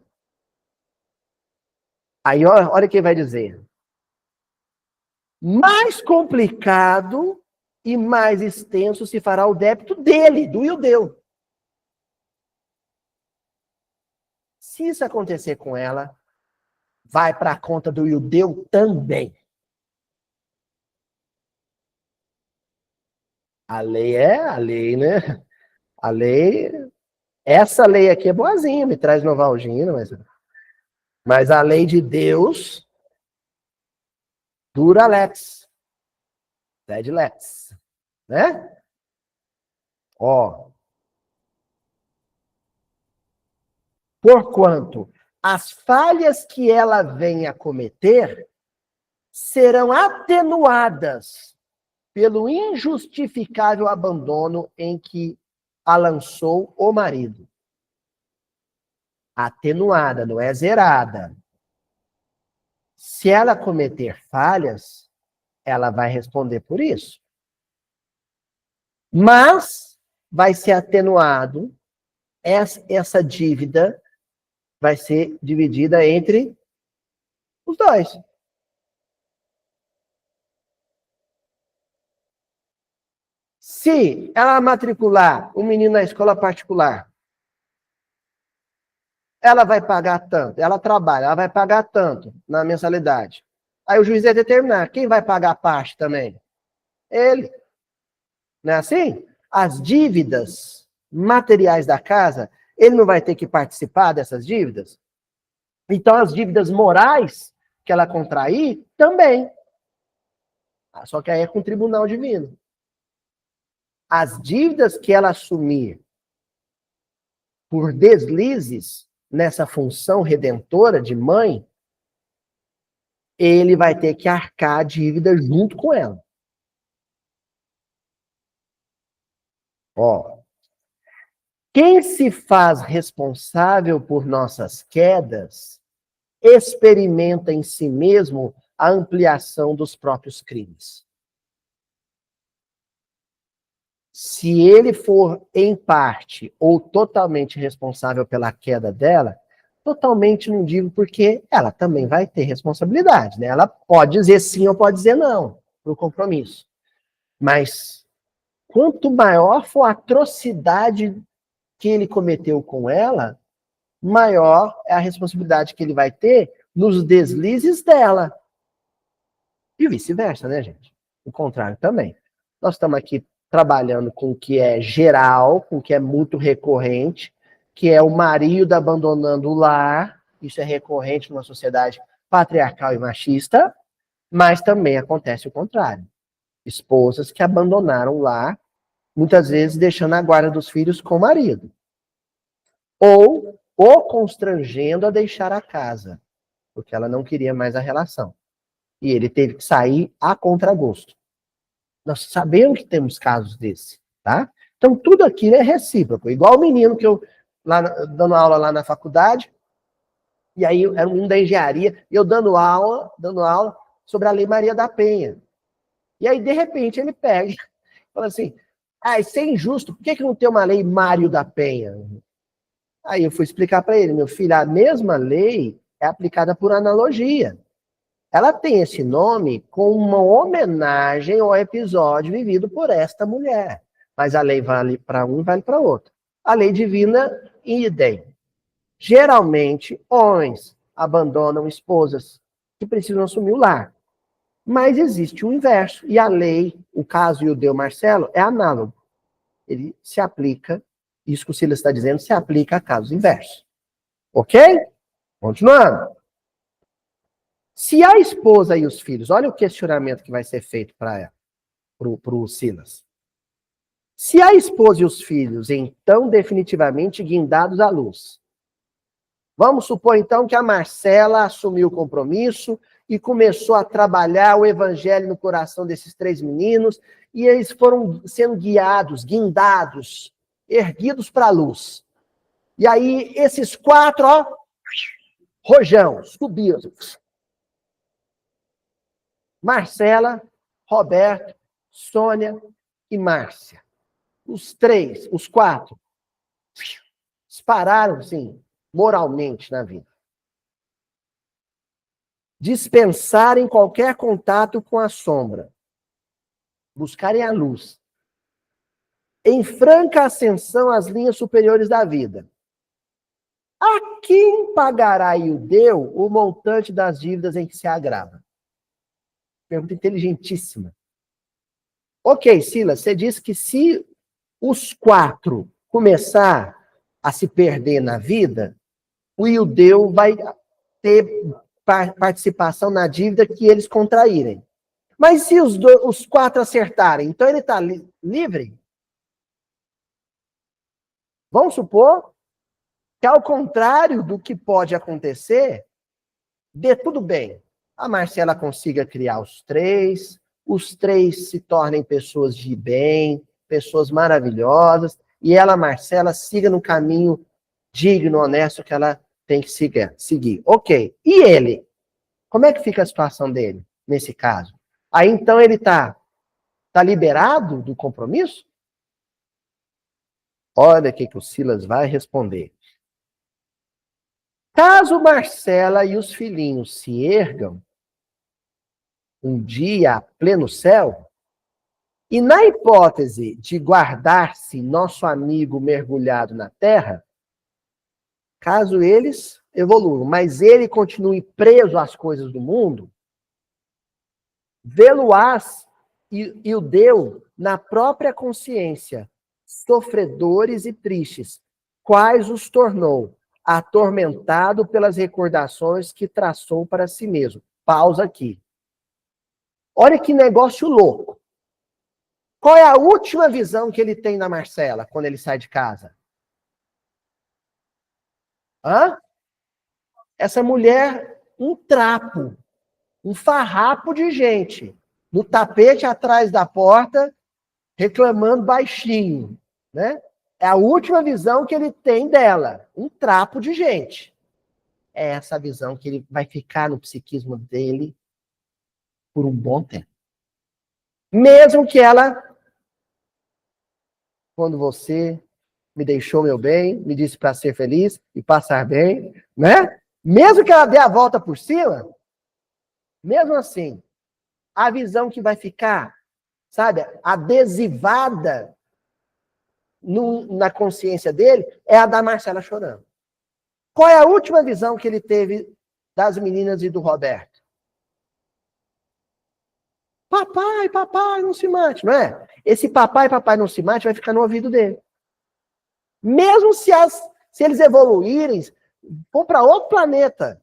[SPEAKER 1] aí olha o que ele vai dizer. Mais complicado e mais extenso se fará o débito dele, do Ildeu. Se isso acontecer com ela, vai para a conta do Ildeu também. A lei, né? A lei, essa lei aqui é boazinha, me traz Novalgina, mas a lei de Deus dura lex, sed lex, né? Ó, porquanto as falhas que ela vem a cometer serão atenuadas pelo injustificável abandono em que a lançou o marido. Atenuada, não é zerada. Se ela cometer falhas, ela vai responder por isso. Mas vai ser atenuado, essa dívida vai ser dividida entre os dois. Se ela matricular o menino na escola particular, ela vai pagar tanto, ela trabalha, ela vai pagar tanto na mensalidade. Aí o juiz vai determinar quem vai pagar a parte também. Ele. Não é assim? As dívidas materiais da casa, ele não vai ter que participar dessas dívidas? Então, as dívidas morais que ela contrair, também. Só que aí é com o tribunal divino. As dívidas que ela assumir por deslizes nessa função redentora de mãe, ele vai ter que arcar a dívida junto com ela. Ó, quem se faz responsável por nossas quedas experimenta em si mesmo a ampliação dos próprios crimes. Se ele for, em parte ou totalmente responsável pela queda dela, totalmente não digo porque ela também vai ter responsabilidade, né? Ela pode dizer sim ou pode dizer não para o compromisso. Mas quanto maior for a atrocidade que ele cometeu com ela, maior é a responsabilidade que ele vai ter nos deslizes dela. E vice-versa, né, gente? O contrário também. Nós estamos aqui trabalhando com o que é geral, com o que é muito recorrente, que é o marido abandonando o lar. Isso é recorrente numa sociedade patriarcal e machista, mas também acontece o contrário. Esposas que abandonaram o lar, muitas vezes deixando a guarda dos filhos com o marido. Ou o constrangendo a deixar a casa, porque ela não queria mais a relação. E ele teve que sair a contragosto. Nós sabemos que temos casos desse, tá? Então, tudo aqui é recíproco. Igual o menino que eu, lá dando aula lá na faculdade, e aí era um da engenharia, e eu dando aula sobre a Lei Maria da Penha. E aí, de repente, ele pega e fala assim, isso é injusto, por que não tem uma lei Mário da Penha? Aí eu fui explicar para ele, meu filho, a mesma lei é aplicada por analogia. Ela tem esse nome com uma homenagem ao episódio vivido por esta mulher. Mas a lei vale para um e vale para outro. A lei divina, idem. Geralmente, homens abandonam esposas que precisam assumir o lar. Mas existe o inverso. E a lei, o caso Ildeu Marcelo, é análogo. Ele se aplica, isso que o Silas está dizendo, se aplica a casos inversos. Ok? Continuando. Se a esposa e os filhos, olha o questionamento que vai ser feito para o Silas. Se a esposa e os filhos, então, definitivamente guindados à luz. Vamos supor, então, que a Marcela assumiu o compromisso e começou a trabalhar o evangelho no coração desses 3 meninos, e eles foram sendo guiados, guindados, erguidos para a luz. E aí, esses 4, rojão, subiram. Marcela, Roberto, Sônia e Márcia. Os 3, os 4, dispararam, sim, moralmente na vida. Dispensarem qualquer contato com a sombra. Buscarem a luz. Em franca ascensão às linhas superiores da vida. A quem pagará Ildeu o montante das dívidas em que se agrava? Pergunta inteligentíssima. Ok, Silas, você disse que se os 4 começar a se perder na vida, o Ildeu vai ter participação na dívida que eles contraírem. Mas se os 4 acertarem, então ele está livre? Vamos supor que, ao contrário do que pode acontecer, dê tudo bem. A Marcela consiga criar os 3 se tornem pessoas de bem, pessoas maravilhosas, e ela, Marcela, siga no caminho digno, honesto que ela tem que seguir. Ok. E ele? Como é que fica a situação dele, nesse caso? Aí, então, ele tá liberado do compromisso? Olha o que o Silas vai responder. Caso Marcela e os filhinhos se ergam um dia a pleno céu, e na hipótese de guardar-se nosso amigo mergulhado na terra, caso eles evoluam, mas ele continue preso às coisas do mundo, vê-lo-ás e o deu na própria consciência, sofredores e tristes, quais os tornou, atormentado pelas recordações que traçou para si mesmo. Pausa aqui. Olha que negócio louco. Qual é a última visão que ele tem da Marcela quando ele sai de casa? Hã? Essa mulher, um trapo, um farrapo de gente, no tapete atrás da porta, reclamando baixinho, né? É a última visão que ele tem dela, um trapo de gente. É essa visão que ele vai ficar no psiquismo dele por um bom tempo. Mesmo que ela, quando você me deixou meu bem, me disse para ser feliz e passar bem, né? Mesmo que ela dê a volta por cima, mesmo assim, a visão que vai ficar, sabe, adesivada na consciência dele é a da Marcela chorando. Qual é a última visão que ele teve das meninas e do Roberto? Papai, papai, não se mate, não é? Esse papai, papai, não se mate vai ficar no ouvido dele. Mesmo se eles evoluírem, vão para outro planeta.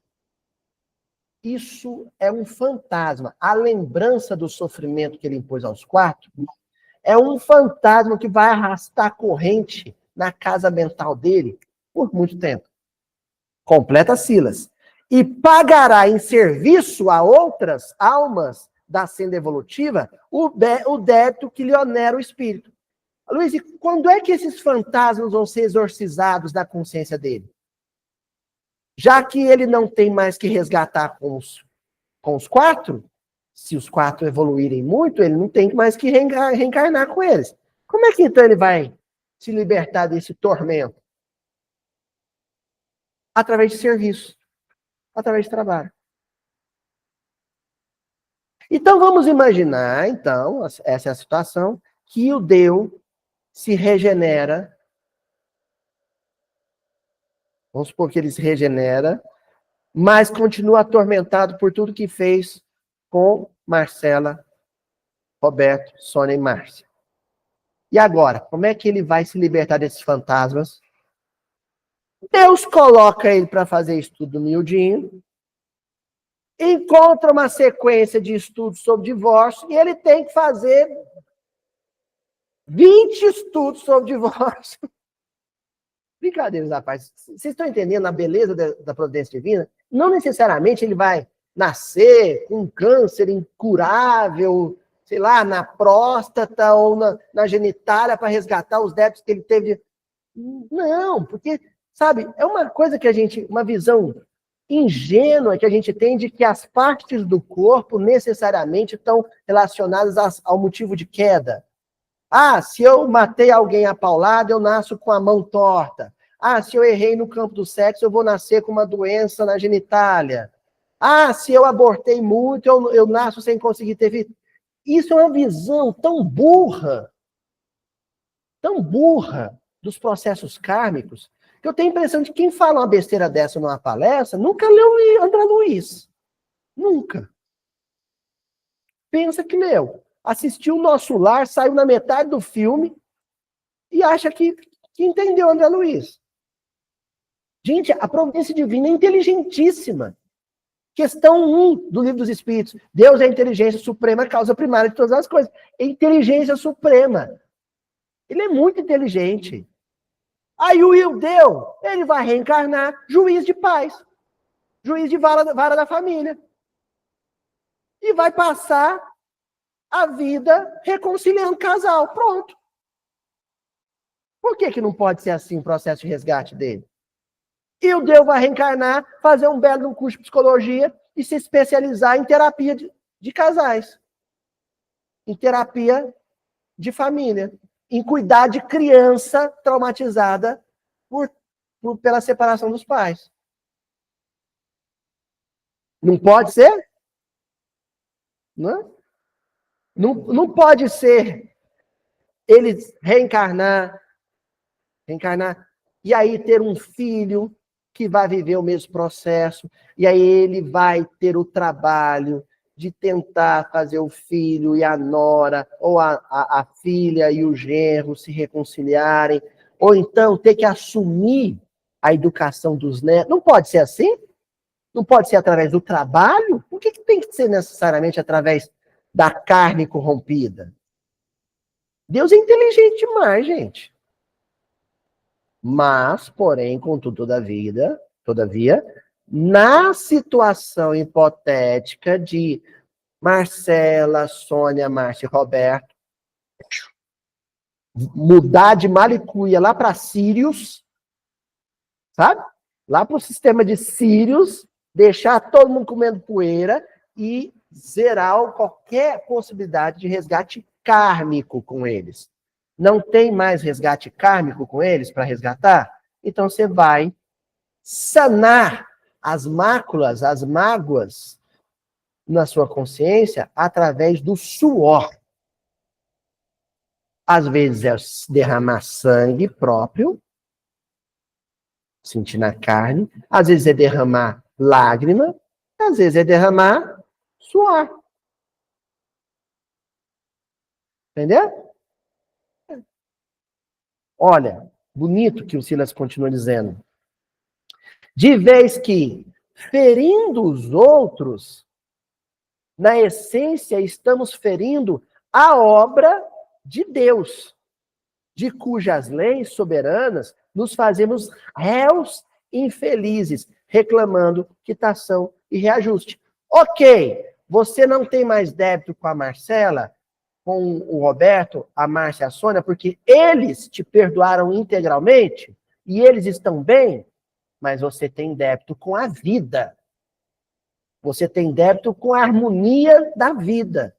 [SPEAKER 1] Isso é um fantasma. A lembrança do sofrimento que ele impôs aos 4 é um fantasma que vai arrastar a corrente na casa mental dele por muito tempo. Completa Silas. E pagará em serviço a outras almas da senda evolutiva o débito que lhe onera o espírito. Luiz, e quando é que esses fantasmas vão ser exorcizados da consciência dele? Já que ele não tem mais que resgatar com os 4, se os 4 evoluírem muito, ele não tem mais que reencarnar com eles. Como é que então ele vai se libertar desse tormento? Através de serviço, através de trabalho. Então vamos imaginar, então, essa é a situação, que o Deus se regenera. Vamos supor que ele se regenera, mas continua atormentado por tudo que fez com Marcela, Roberto, Sônia e Márcia. E agora, como é que ele vai se libertar desses fantasmas? Deus coloca ele para fazer estudo miudinho, encontra uma sequência de estudos sobre divórcio e ele tem que fazer 20 estudos sobre divórcio. Brincadeiras, rapaz. Vocês estão entendendo a beleza da providência divina? Não necessariamente ele vai nascer com um câncer incurável, sei lá, na próstata ou na genitália para resgatar os débitos que ele teve. Não, porque, sabe, é uma coisa que uma visão ingênua que a gente tem de que as partes do corpo necessariamente estão relacionadas ao motivo de queda. Ah, se eu matei alguém a paulada, eu nasço com a mão torta. Ah, se eu errei no campo do sexo, eu vou nascer com uma doença na genitália. Ah, se eu abortei muito, eu nasço sem conseguir ter filho. Isso é uma visão tão burra dos processos kármicos, que eu tenho a impressão de que quem fala uma besteira dessa numa palestra nunca leu André Luiz. Nunca. Pensa que leu. assistiu o Nosso Lar, saiu na metade do filme e acha que entendeu André Luiz. Gente, a providência divina é inteligentíssima. Questão 1 do Livro dos Espíritos. Deus é a inteligência suprema, causa primária de todas as coisas. É inteligência suprema. Ele é muito inteligente. Aí o Ildeu, ele vai reencarnar juiz de paz. Juiz de vara da família. E vai passar a vida reconciliando o casal. Pronto. Por que não pode ser assim o processo de resgate dele? Ildeu vai reencarnar, fazer um belo curso de psicologia e se especializar em terapia de casais. Em terapia de família. Em cuidar de criança traumatizada pela separação dos pais. Não pode ser? Não? Não pode ser ele reencarnar, e aí ter um filho que vai viver o mesmo processo, e aí ele vai ter o trabalho de tentar fazer o filho e a nora, ou a filha e o genro se reconciliarem, ou então ter que assumir a educação dos netos. Não pode ser assim? Não pode ser através do trabalho? Por que tem que ser necessariamente através da carne corrompida? Deus é inteligente demais, gente. Mas, porém, contudo, todavia, na situação hipotética de Marcela, Sônia, Márcia e Roberto mudar de Malicuia lá para Sírios, sabe? Lá para o sistema de Sírios, deixar todo mundo comendo poeira e zerar qualquer possibilidade de resgate kármico com eles. Não tem mais resgate kármico com eles para resgatar? Então você vai sanar as máculas, as mágoas na sua consciência através do suor. Às vezes é derramar sangue próprio, sentir na carne. Às vezes é derramar lágrima. Às vezes é derramar suor. Entendeu? Olha, bonito que o Silas continua dizendo. De vez que, ferindo os outros, na essência estamos ferindo a obra de Deus, de cujas leis soberanas nos fazemos réus infelizes, reclamando quitação e reajuste. Ok, você não tem mais débito com a Marcela, com o Roberto, a Márcia e a Sônia, porque eles te perdoaram integralmente e eles estão bem, mas você tem débito com a vida. Você tem débito com a harmonia da vida.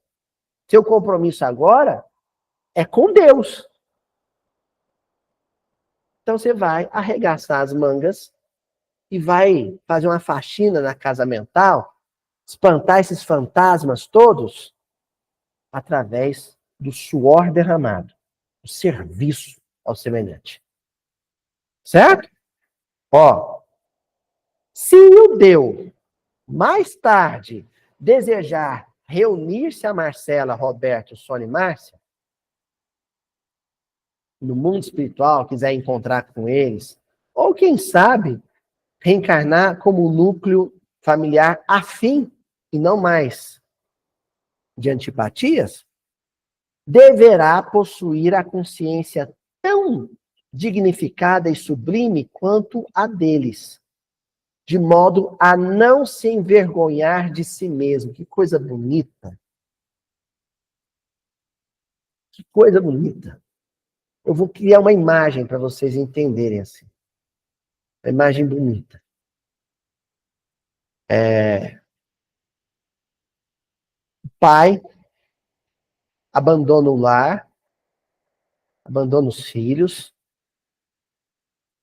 [SPEAKER 1] Seu compromisso agora é com Deus. Então você vai arregaçar as mangas e vai fazer uma faxina na casa mental, espantar esses fantasmas todos através do suor derramado, do serviço ao semelhante. Certo? Ó, se o Deus mais tarde desejar reunir-se a Marcela, Roberto, Sônia e Márcia, no mundo espiritual, quiser encontrar com eles, ou quem sabe, reencarnar como um núcleo familiar afim e não mais de antipatias, deverá possuir a consciência tão dignificada e sublime quanto a deles, de modo a não se envergonhar de si mesmo. Que coisa bonita. Que coisa bonita. Eu vou criar uma imagem para vocês entenderem assim. Uma imagem bonita. O pai abandona o lar, abandona os filhos,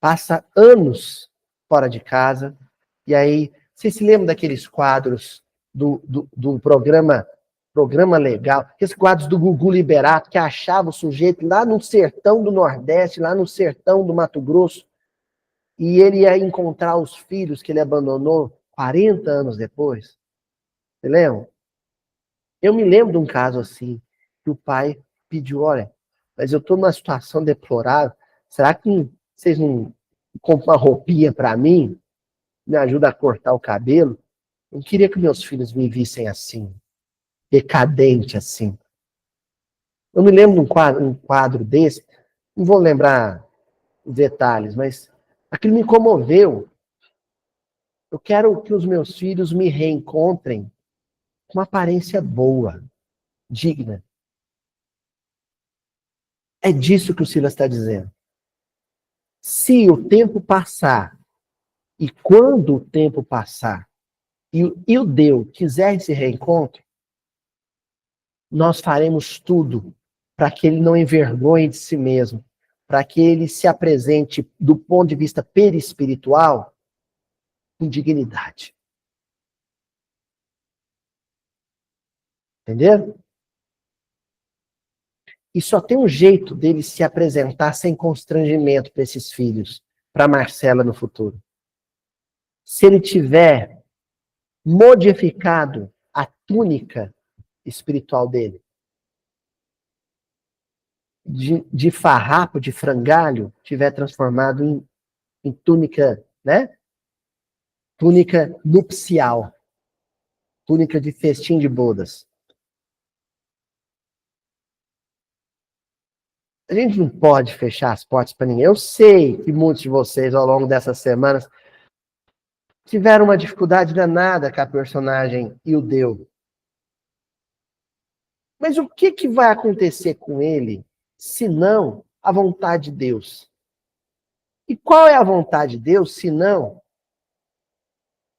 [SPEAKER 1] passa anos fora de casa, e aí, vocês se lembram daqueles quadros do programa Legal, aqueles quadros do Gugu Liberato, que achava o sujeito lá no sertão do Nordeste, lá no sertão do Mato Grosso, e ele ia encontrar os filhos que ele abandonou 40 anos depois? Você lembra? Eu me lembro de um caso assim. que o pai pediu, olha, mas eu estou numa situação deplorável, será que vocês não compram uma roupinha para mim? Me ajuda a cortar o cabelo? Eu não queria que meus filhos me vissem assim, decadente assim. Eu me lembro de um quadro desse, não vou lembrar os detalhes, mas aquilo me comoveu. Eu quero que os meus filhos me reencontrem com uma aparência boa, digna. É disso que o Silas está dizendo. Se o tempo passar, e quando o tempo passar, e o Deus quiser esse reencontro, nós faremos tudo para que ele não envergonhe de si mesmo, para que ele se apresente do ponto de vista perispiritual com dignidade. Entendeu? E só tem um jeito dele se apresentar sem constrangimento para esses filhos, para Marcela no futuro. Se ele tiver modificado a túnica espiritual dele, de farrapo, de frangalho, tiver transformado em túnica, né? Túnica nupcial, túnica de festim de bodas. A gente não pode fechar as portas para ninguém. Eu sei que muitos de vocês, ao longo dessas semanas, tiveram uma dificuldade danada com a personagem Ildeu. Mas o que vai acontecer com ele, se não a vontade de Deus? E qual é a vontade de Deus, se não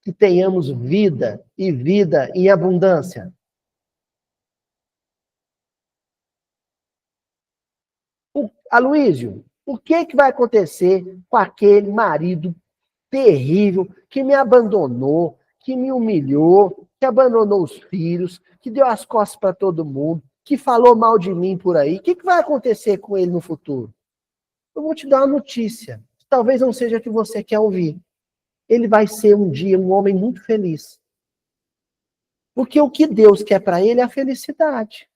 [SPEAKER 1] que tenhamos vida e vida em abundância? Aloísio, o que vai acontecer com aquele marido terrível que me abandonou, que me humilhou, que abandonou os filhos, que deu as costas para todo mundo, que falou mal de mim por aí? O que vai acontecer com ele no futuro? Eu vou te dar uma notícia. Talvez não seja a que você quer ouvir. Ele vai ser um dia um homem muito feliz. Porque o que Deus quer para ele é a felicidade.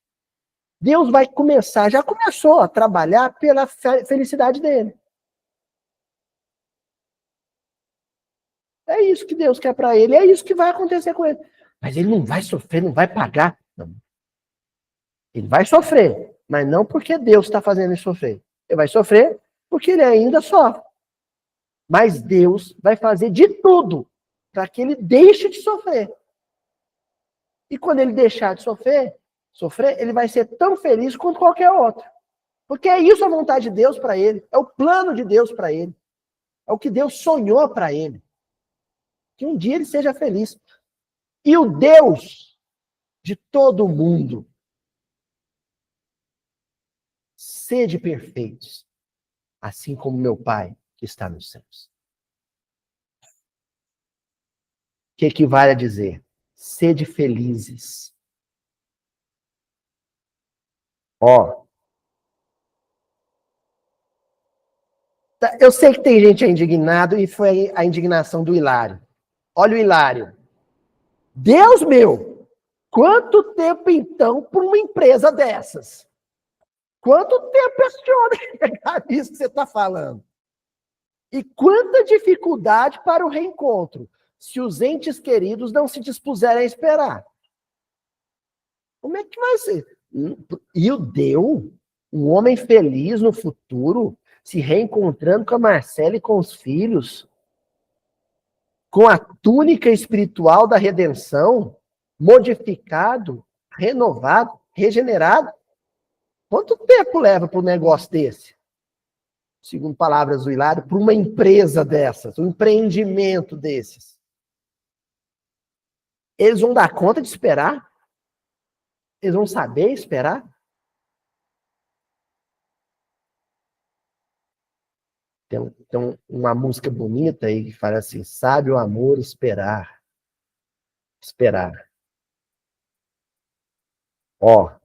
[SPEAKER 1] Deus vai começar, já começou a trabalhar pela felicidade dele. É isso que Deus quer para ele, é isso que vai acontecer com ele. Mas ele não vai sofrer, não vai pagar. Não. Ele vai sofrer, mas não porque Deus está fazendo ele sofrer. Ele vai sofrer porque ele ainda sofre. Mas Deus vai fazer de tudo para que ele deixe de sofrer. E quando ele deixar de sofrer, ele vai ser tão feliz quanto qualquer outro. Porque é isso a vontade de Deus para ele. É o plano de Deus para ele. É o que Deus sonhou para ele. Que um dia ele seja feliz. E o Deus de todo mundo, sede perfeitos, assim como meu Pai que está nos céus. O que equivale a dizer? Sede felizes. Ó. Eu sei que tem gente indignado e foi a indignação do Hilário. Olha o Hilário. Deus meu, quanto tempo então para uma empresa dessas? Quanto tempo esse homem pegar isso que você está falando? E quanta dificuldade para o reencontro, se os entes queridos não se dispuserem a esperar. Como é que vai ser? E o Deus, um homem feliz no futuro, se reencontrando com a Marcela e com os filhos, com a túnica espiritual da redenção, modificado, renovado, regenerado. Quanto tempo leva para um negócio desse? Segundo palavras do Hilário, para uma empresa dessas, um empreendimento desses. Eles vão dar conta de esperar? Eles vão saber esperar? Tem uma música bonita aí que fala assim, sabe o amor esperar. Esperar. Ó.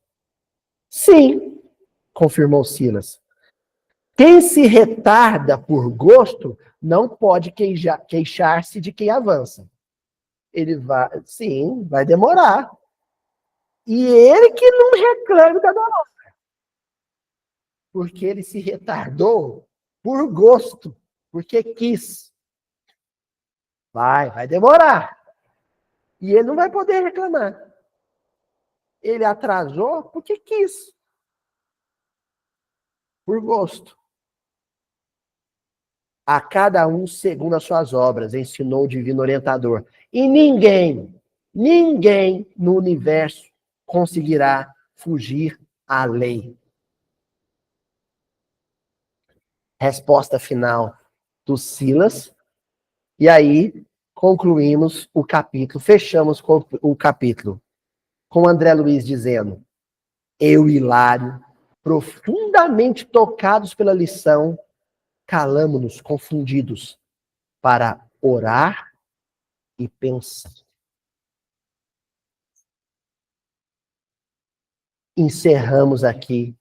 [SPEAKER 1] Sim, confirmou Silas. Quem se retarda por gosto não pode queixar-se de quem avança. Ele vai, sim, vai demorar. E ele que não reclame da Dora, porque ele se retardou por gosto, porque quis. Vai demorar. E ele não vai poder reclamar. Ele atrasou porque quis, por gosto. A cada um segundo as suas obras, ensinou o divino orientador. E ninguém no universo conseguirá fugir à lei. Resposta final do Silas. E aí, concluímos o capítulo, fechamos o capítulo com André Luiz dizendo: eu e Hilário, profundamente tocados pela lição, calamo-nos confundidos para orar e pensar. Encerramos aqui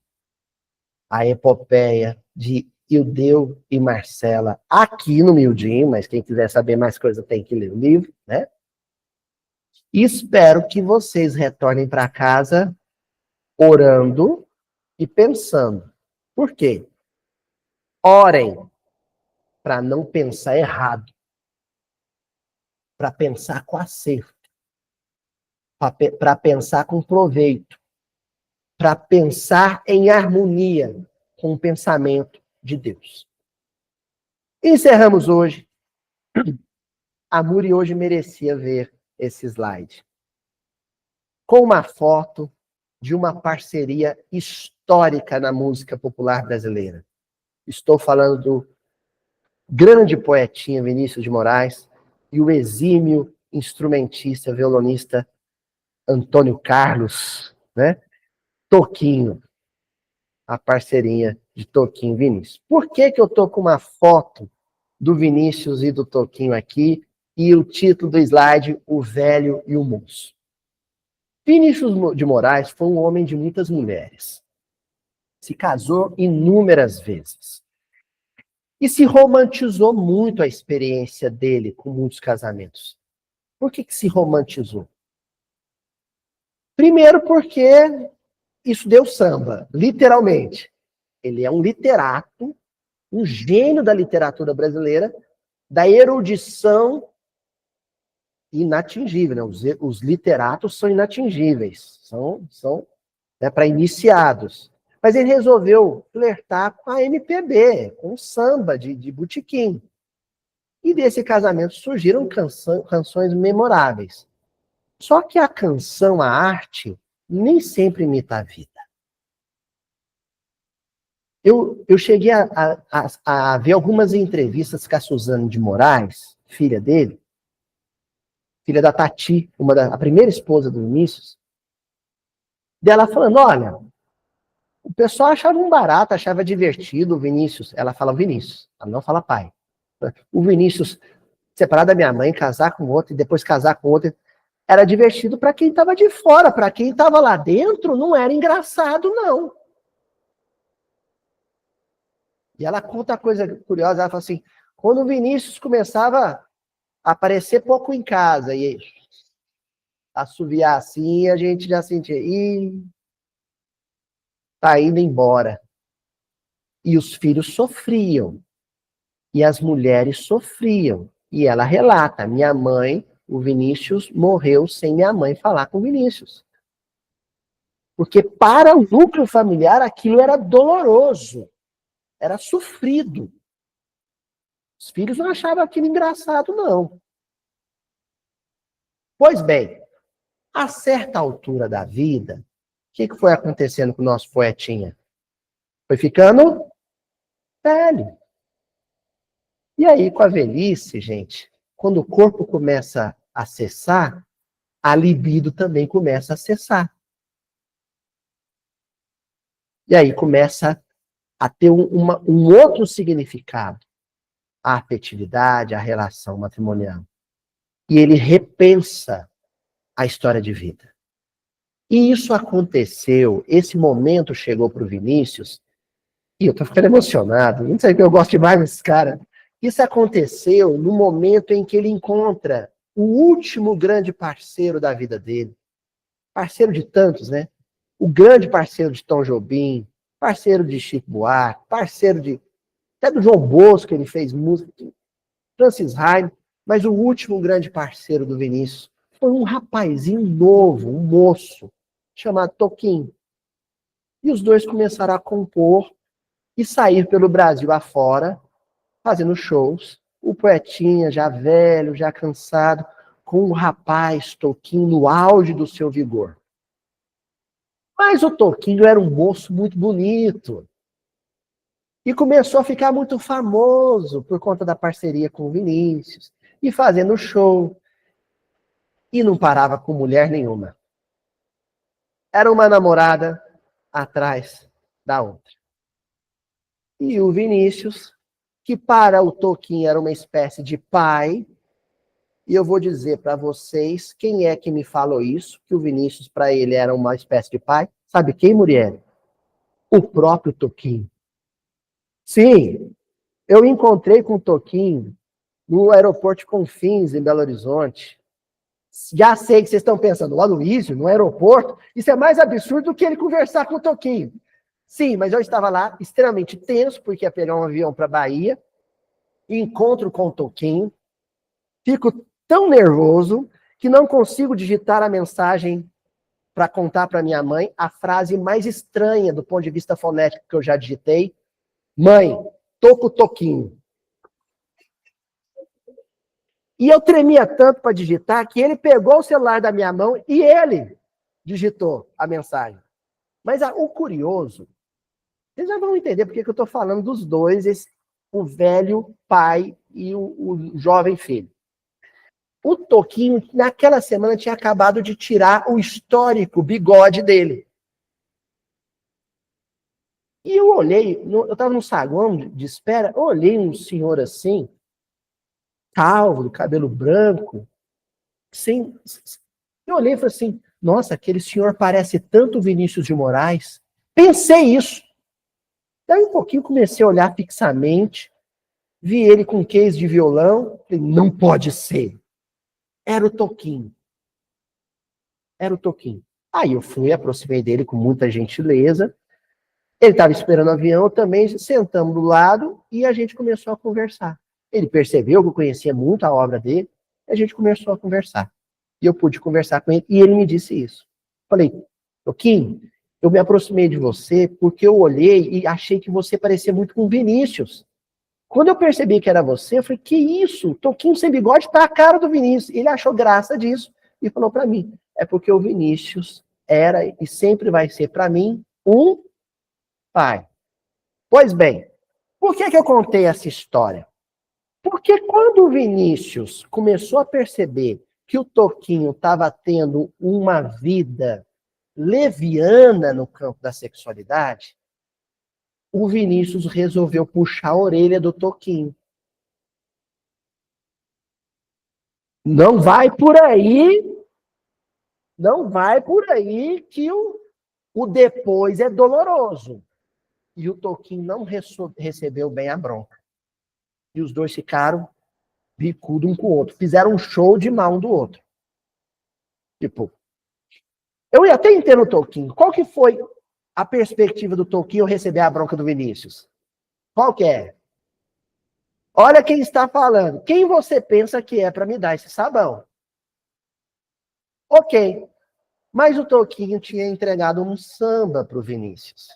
[SPEAKER 1] a epopeia de Ildeu e Marcela aqui no Mildinho, mas quem quiser saber mais coisa tem que ler o livro, né? E espero que vocês retornem para casa orando e pensando. Por quê? Orem para não pensar errado, para pensar com acerto, para pensar com proveito, para pensar em harmonia com o pensamento de Deus. Encerramos hoje. A Muri hoje merecia ver esse slide. Com uma foto de uma parceria histórica na música popular brasileira. Estou falando do grande poetinha Vinícius de Moraes e o exímio instrumentista, violonista Antônio Carlos, né? Toquinho. A parceirinha de Toquinho e Vinícius. Por que eu tô com uma foto do Vinícius e do Toquinho aqui e o título do slide, O Velho e o Moço? Vinícius de Moraes foi um homem de muitas mulheres. Se casou inúmeras vezes. E se romantizou muito a experiência dele com muitos casamentos. Por que se romantizou? Primeiro porque isso deu samba, literalmente. Ele é um literato, um gênio da literatura brasileira, da erudição inatingível. Né? Os literatos são inatingíveis, são para iniciados. Mas ele resolveu flertar com a MPB, com o samba de botequim. E desse casamento surgiram canções memoráveis. Só que a canção, a arte, nem sempre imita a vida. Eu cheguei a ver algumas entrevistas com a Suzane de Moraes, filha dele, filha da Tati, a primeira esposa do Vinícius, dela falando, olha, o pessoal achava um barato, achava divertido o Vinícius. Ela fala Vinícius, ela não fala pai. O Vinícius separar da minha mãe, casar com outro e depois casar com outro, era divertido para quem estava de fora, para quem estava lá dentro, não era engraçado, não. E ela conta uma coisa curiosa, ela fala assim, quando o Vinícius começava a aparecer pouco em casa, e assoviar assim, a gente já sentia, tá indo embora. E os filhos sofriam, e as mulheres sofriam. E ela relata, minha mãe, o Vinícius, morreu sem minha mãe falar com o Vinícius. Porque para o núcleo familiar aquilo era doloroso, era sofrido. Os filhos não achavam aquilo engraçado, não. Pois bem, a certa altura da vida, o que foi acontecendo com o nosso poetinha? Foi ficando velho. E aí, com a velhice, gente, quando o corpo começa a cessar, a libido também começa a cessar. E aí começa a ter um outro significado. A afetividade, a relação matrimonial. E ele repensa a história de vida. E isso aconteceu, esse momento chegou para o Vinícius, e eu tô ficando emocionado, não sei que eu gosto demais desse cara. Isso aconteceu no momento em que ele encontra o último grande parceiro da vida dele. parceiro de tantos, né? O grande parceiro de Tom Jobim, parceiro de Chico Buarque, parceiro até do João Bosco, ele fez música, Francis Haim, mas o último grande parceiro do Vinícius foi um rapazinho novo, um moço, chamado Toquinho. E os dois começaram a compor e sair pelo Brasil afora, fazendo shows. O Poetinha, já velho, já cansado, com o rapaz Toquinho no auge do seu vigor. Mas o Toquinho era um moço muito bonito. E começou a ficar muito famoso por conta da parceria com o Vinícius. E fazendo show. E não parava com mulher nenhuma. Era uma namorada atrás da outra. E o Vinícius, que para o Toquinho era uma espécie de pai, e eu vou dizer para vocês quem é que me falou isso, que o Vinícius para ele era uma espécie de pai. Sabe quem, Muriel? O próprio Toquinho. Sim, eu encontrei com o Toquinho no aeroporto de Confins, em Belo Horizonte. Já sei que vocês estão pensando, o Aloysio, no aeroporto, isso é mais absurdo do que ele conversar com o Toquinho. Sim, mas eu estava lá extremamente tenso, porque ia pegar um avião para Bahia, encontro com o Toquinho, fico tão nervoso que não consigo digitar a mensagem para contar para minha mãe a frase mais estranha do ponto de vista fonético que eu já digitei. Mãe, tô com o Toquinho. E eu tremia tanto para digitar que ele pegou o celular da minha mão e ele digitou a mensagem. Mas o curioso, vocês já vão entender porque que eu estou falando dos dois, o velho pai e o jovem filho. O Toquinho, naquela semana, tinha acabado de tirar o histórico bigode dele. E eu olhei, eu estava num saguão de espera, eu olhei um senhor assim, calvo, cabelo branco, eu olhei e falei assim, nossa, aquele senhor parece tanto Vinícius de Moraes. Pensei isso. Daí um pouquinho comecei a olhar fixamente, vi ele com case de violão, falei, não pode ser. Era o Toquinho. Era o Toquinho. Aí eu fui, aproximei dele com muita gentileza. Ele estava esperando o avião também, sentamos do lado e a gente começou a conversar. Ele percebeu que eu conhecia muito a obra dele, e a gente começou a conversar. E eu pude conversar com ele, e ele me disse isso. Falei, Toquinho, eu me aproximei de você porque eu olhei e achei que você parecia muito com o Vinícius. Quando eu percebi que era você, eu falei, que isso? Toquinho sem bigode tá a cara do Vinícius. Ele achou graça disso e falou para mim, é porque o Vinícius era e sempre vai ser para mim um pai. Pois bem, por que eu contei essa história? Porque quando o Vinícius começou a perceber que o Toquinho estava tendo uma vida leviana no campo da sexualidade, o Vinícius resolveu puxar a orelha do Toquinho. Não vai por aí que o depois é doloroso. E o Toquinho não recebeu bem a bronca. E os dois ficaram bicudo um com o outro. Fizeram um show de mal um do outro. Tipo, eu ia até entender o Toquinho. Qual que foi a perspectiva do Toquinho receber a bronca do Vinícius? Qual que é? Olha quem está falando. Quem você pensa que é para me dar esse sabão? Ok. Mas o Toquinho tinha entregado um samba para o Vinícius.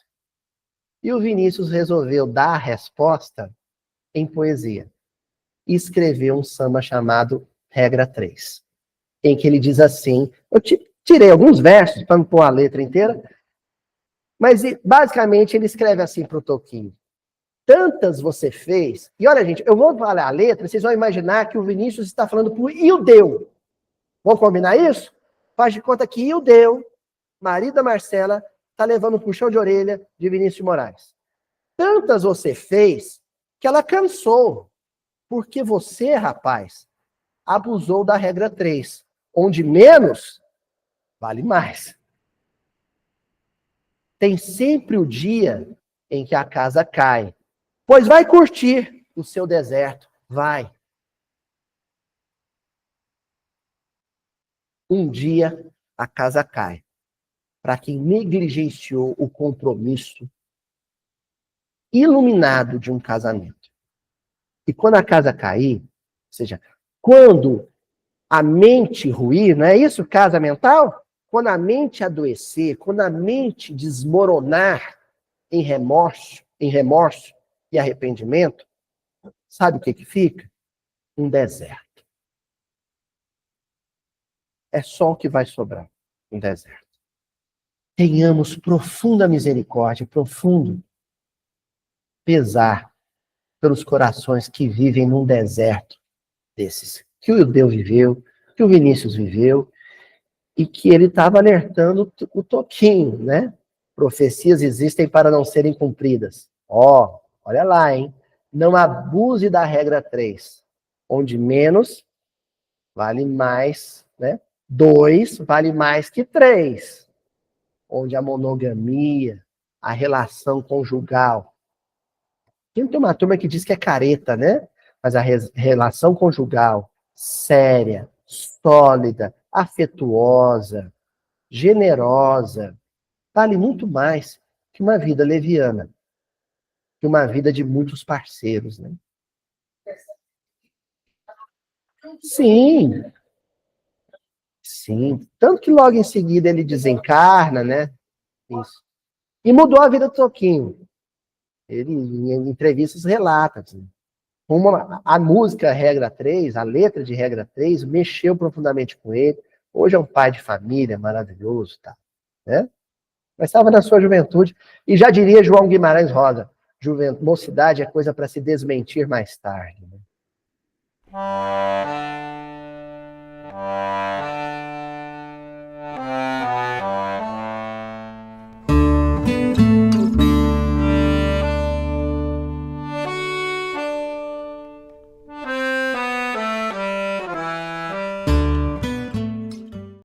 [SPEAKER 1] E o Vinícius resolveu dar a resposta em poesia. E escreveu um samba chamado Regra 3, em que ele diz assim, eu tirei alguns versos para não pôr a letra inteira, mas basicamente ele escreve assim para o Toquinho. Tantas você fez, e olha gente, eu vou falar a letra, vocês vão imaginar que o Vinícius está falando para o Ildeu. Vamos combinar isso? Faz de conta que Ildeu, marido da Marcela, está levando um puxão de orelha de Vinícius de Moraes. Tantas você fez que ela cansou. Porque você, rapaz, abusou da regra 3, onde menos vale mais. Tem sempre o dia em que a casa cai. Pois vai curtir o seu deserto. Vai. Um dia a casa cai. para quem negligenciou o compromisso iluminado de um casamento. E quando a casa cair, ou seja, quando a mente ruir, não é isso, casa mental? Quando a mente adoecer, quando a mente desmoronar em remorso e arrependimento, sabe o que que fica? Um deserto. É só o que vai sobrar, um deserto. Tenhamos profunda misericórdia, profundo pesar pelos corações que vivem num deserto desses. Que o Deus viveu, que o Vinícius viveu, e que ele estava alertando o Toquinho, né? Profecias existem para não serem cumpridas. Ó, olha lá, hein? Não abuse da regra 3, onde menos vale mais, né? 2 vale mais que 3, onde a monogamia, a relação conjugal. Tem uma turma que diz que é careta, né? Mas a relação conjugal séria, sólida, afetuosa, generosa, vale muito mais que uma vida leviana, que uma vida de muitos parceiros, né? Sim, sim. Tanto que logo em seguida ele desencarna, né? Isso. E mudou a vida do Toquinho. Ele, em entrevistas, relata. Assim, a música Regra 3, a letra de Regra 3, mexeu profundamente com ele. Hoje é um pai de família maravilhoso, tá? Né? Mas estava na sua juventude. E já diria João Guimarães Rosa, mocidade é coisa para se desmentir mais tarde. Né?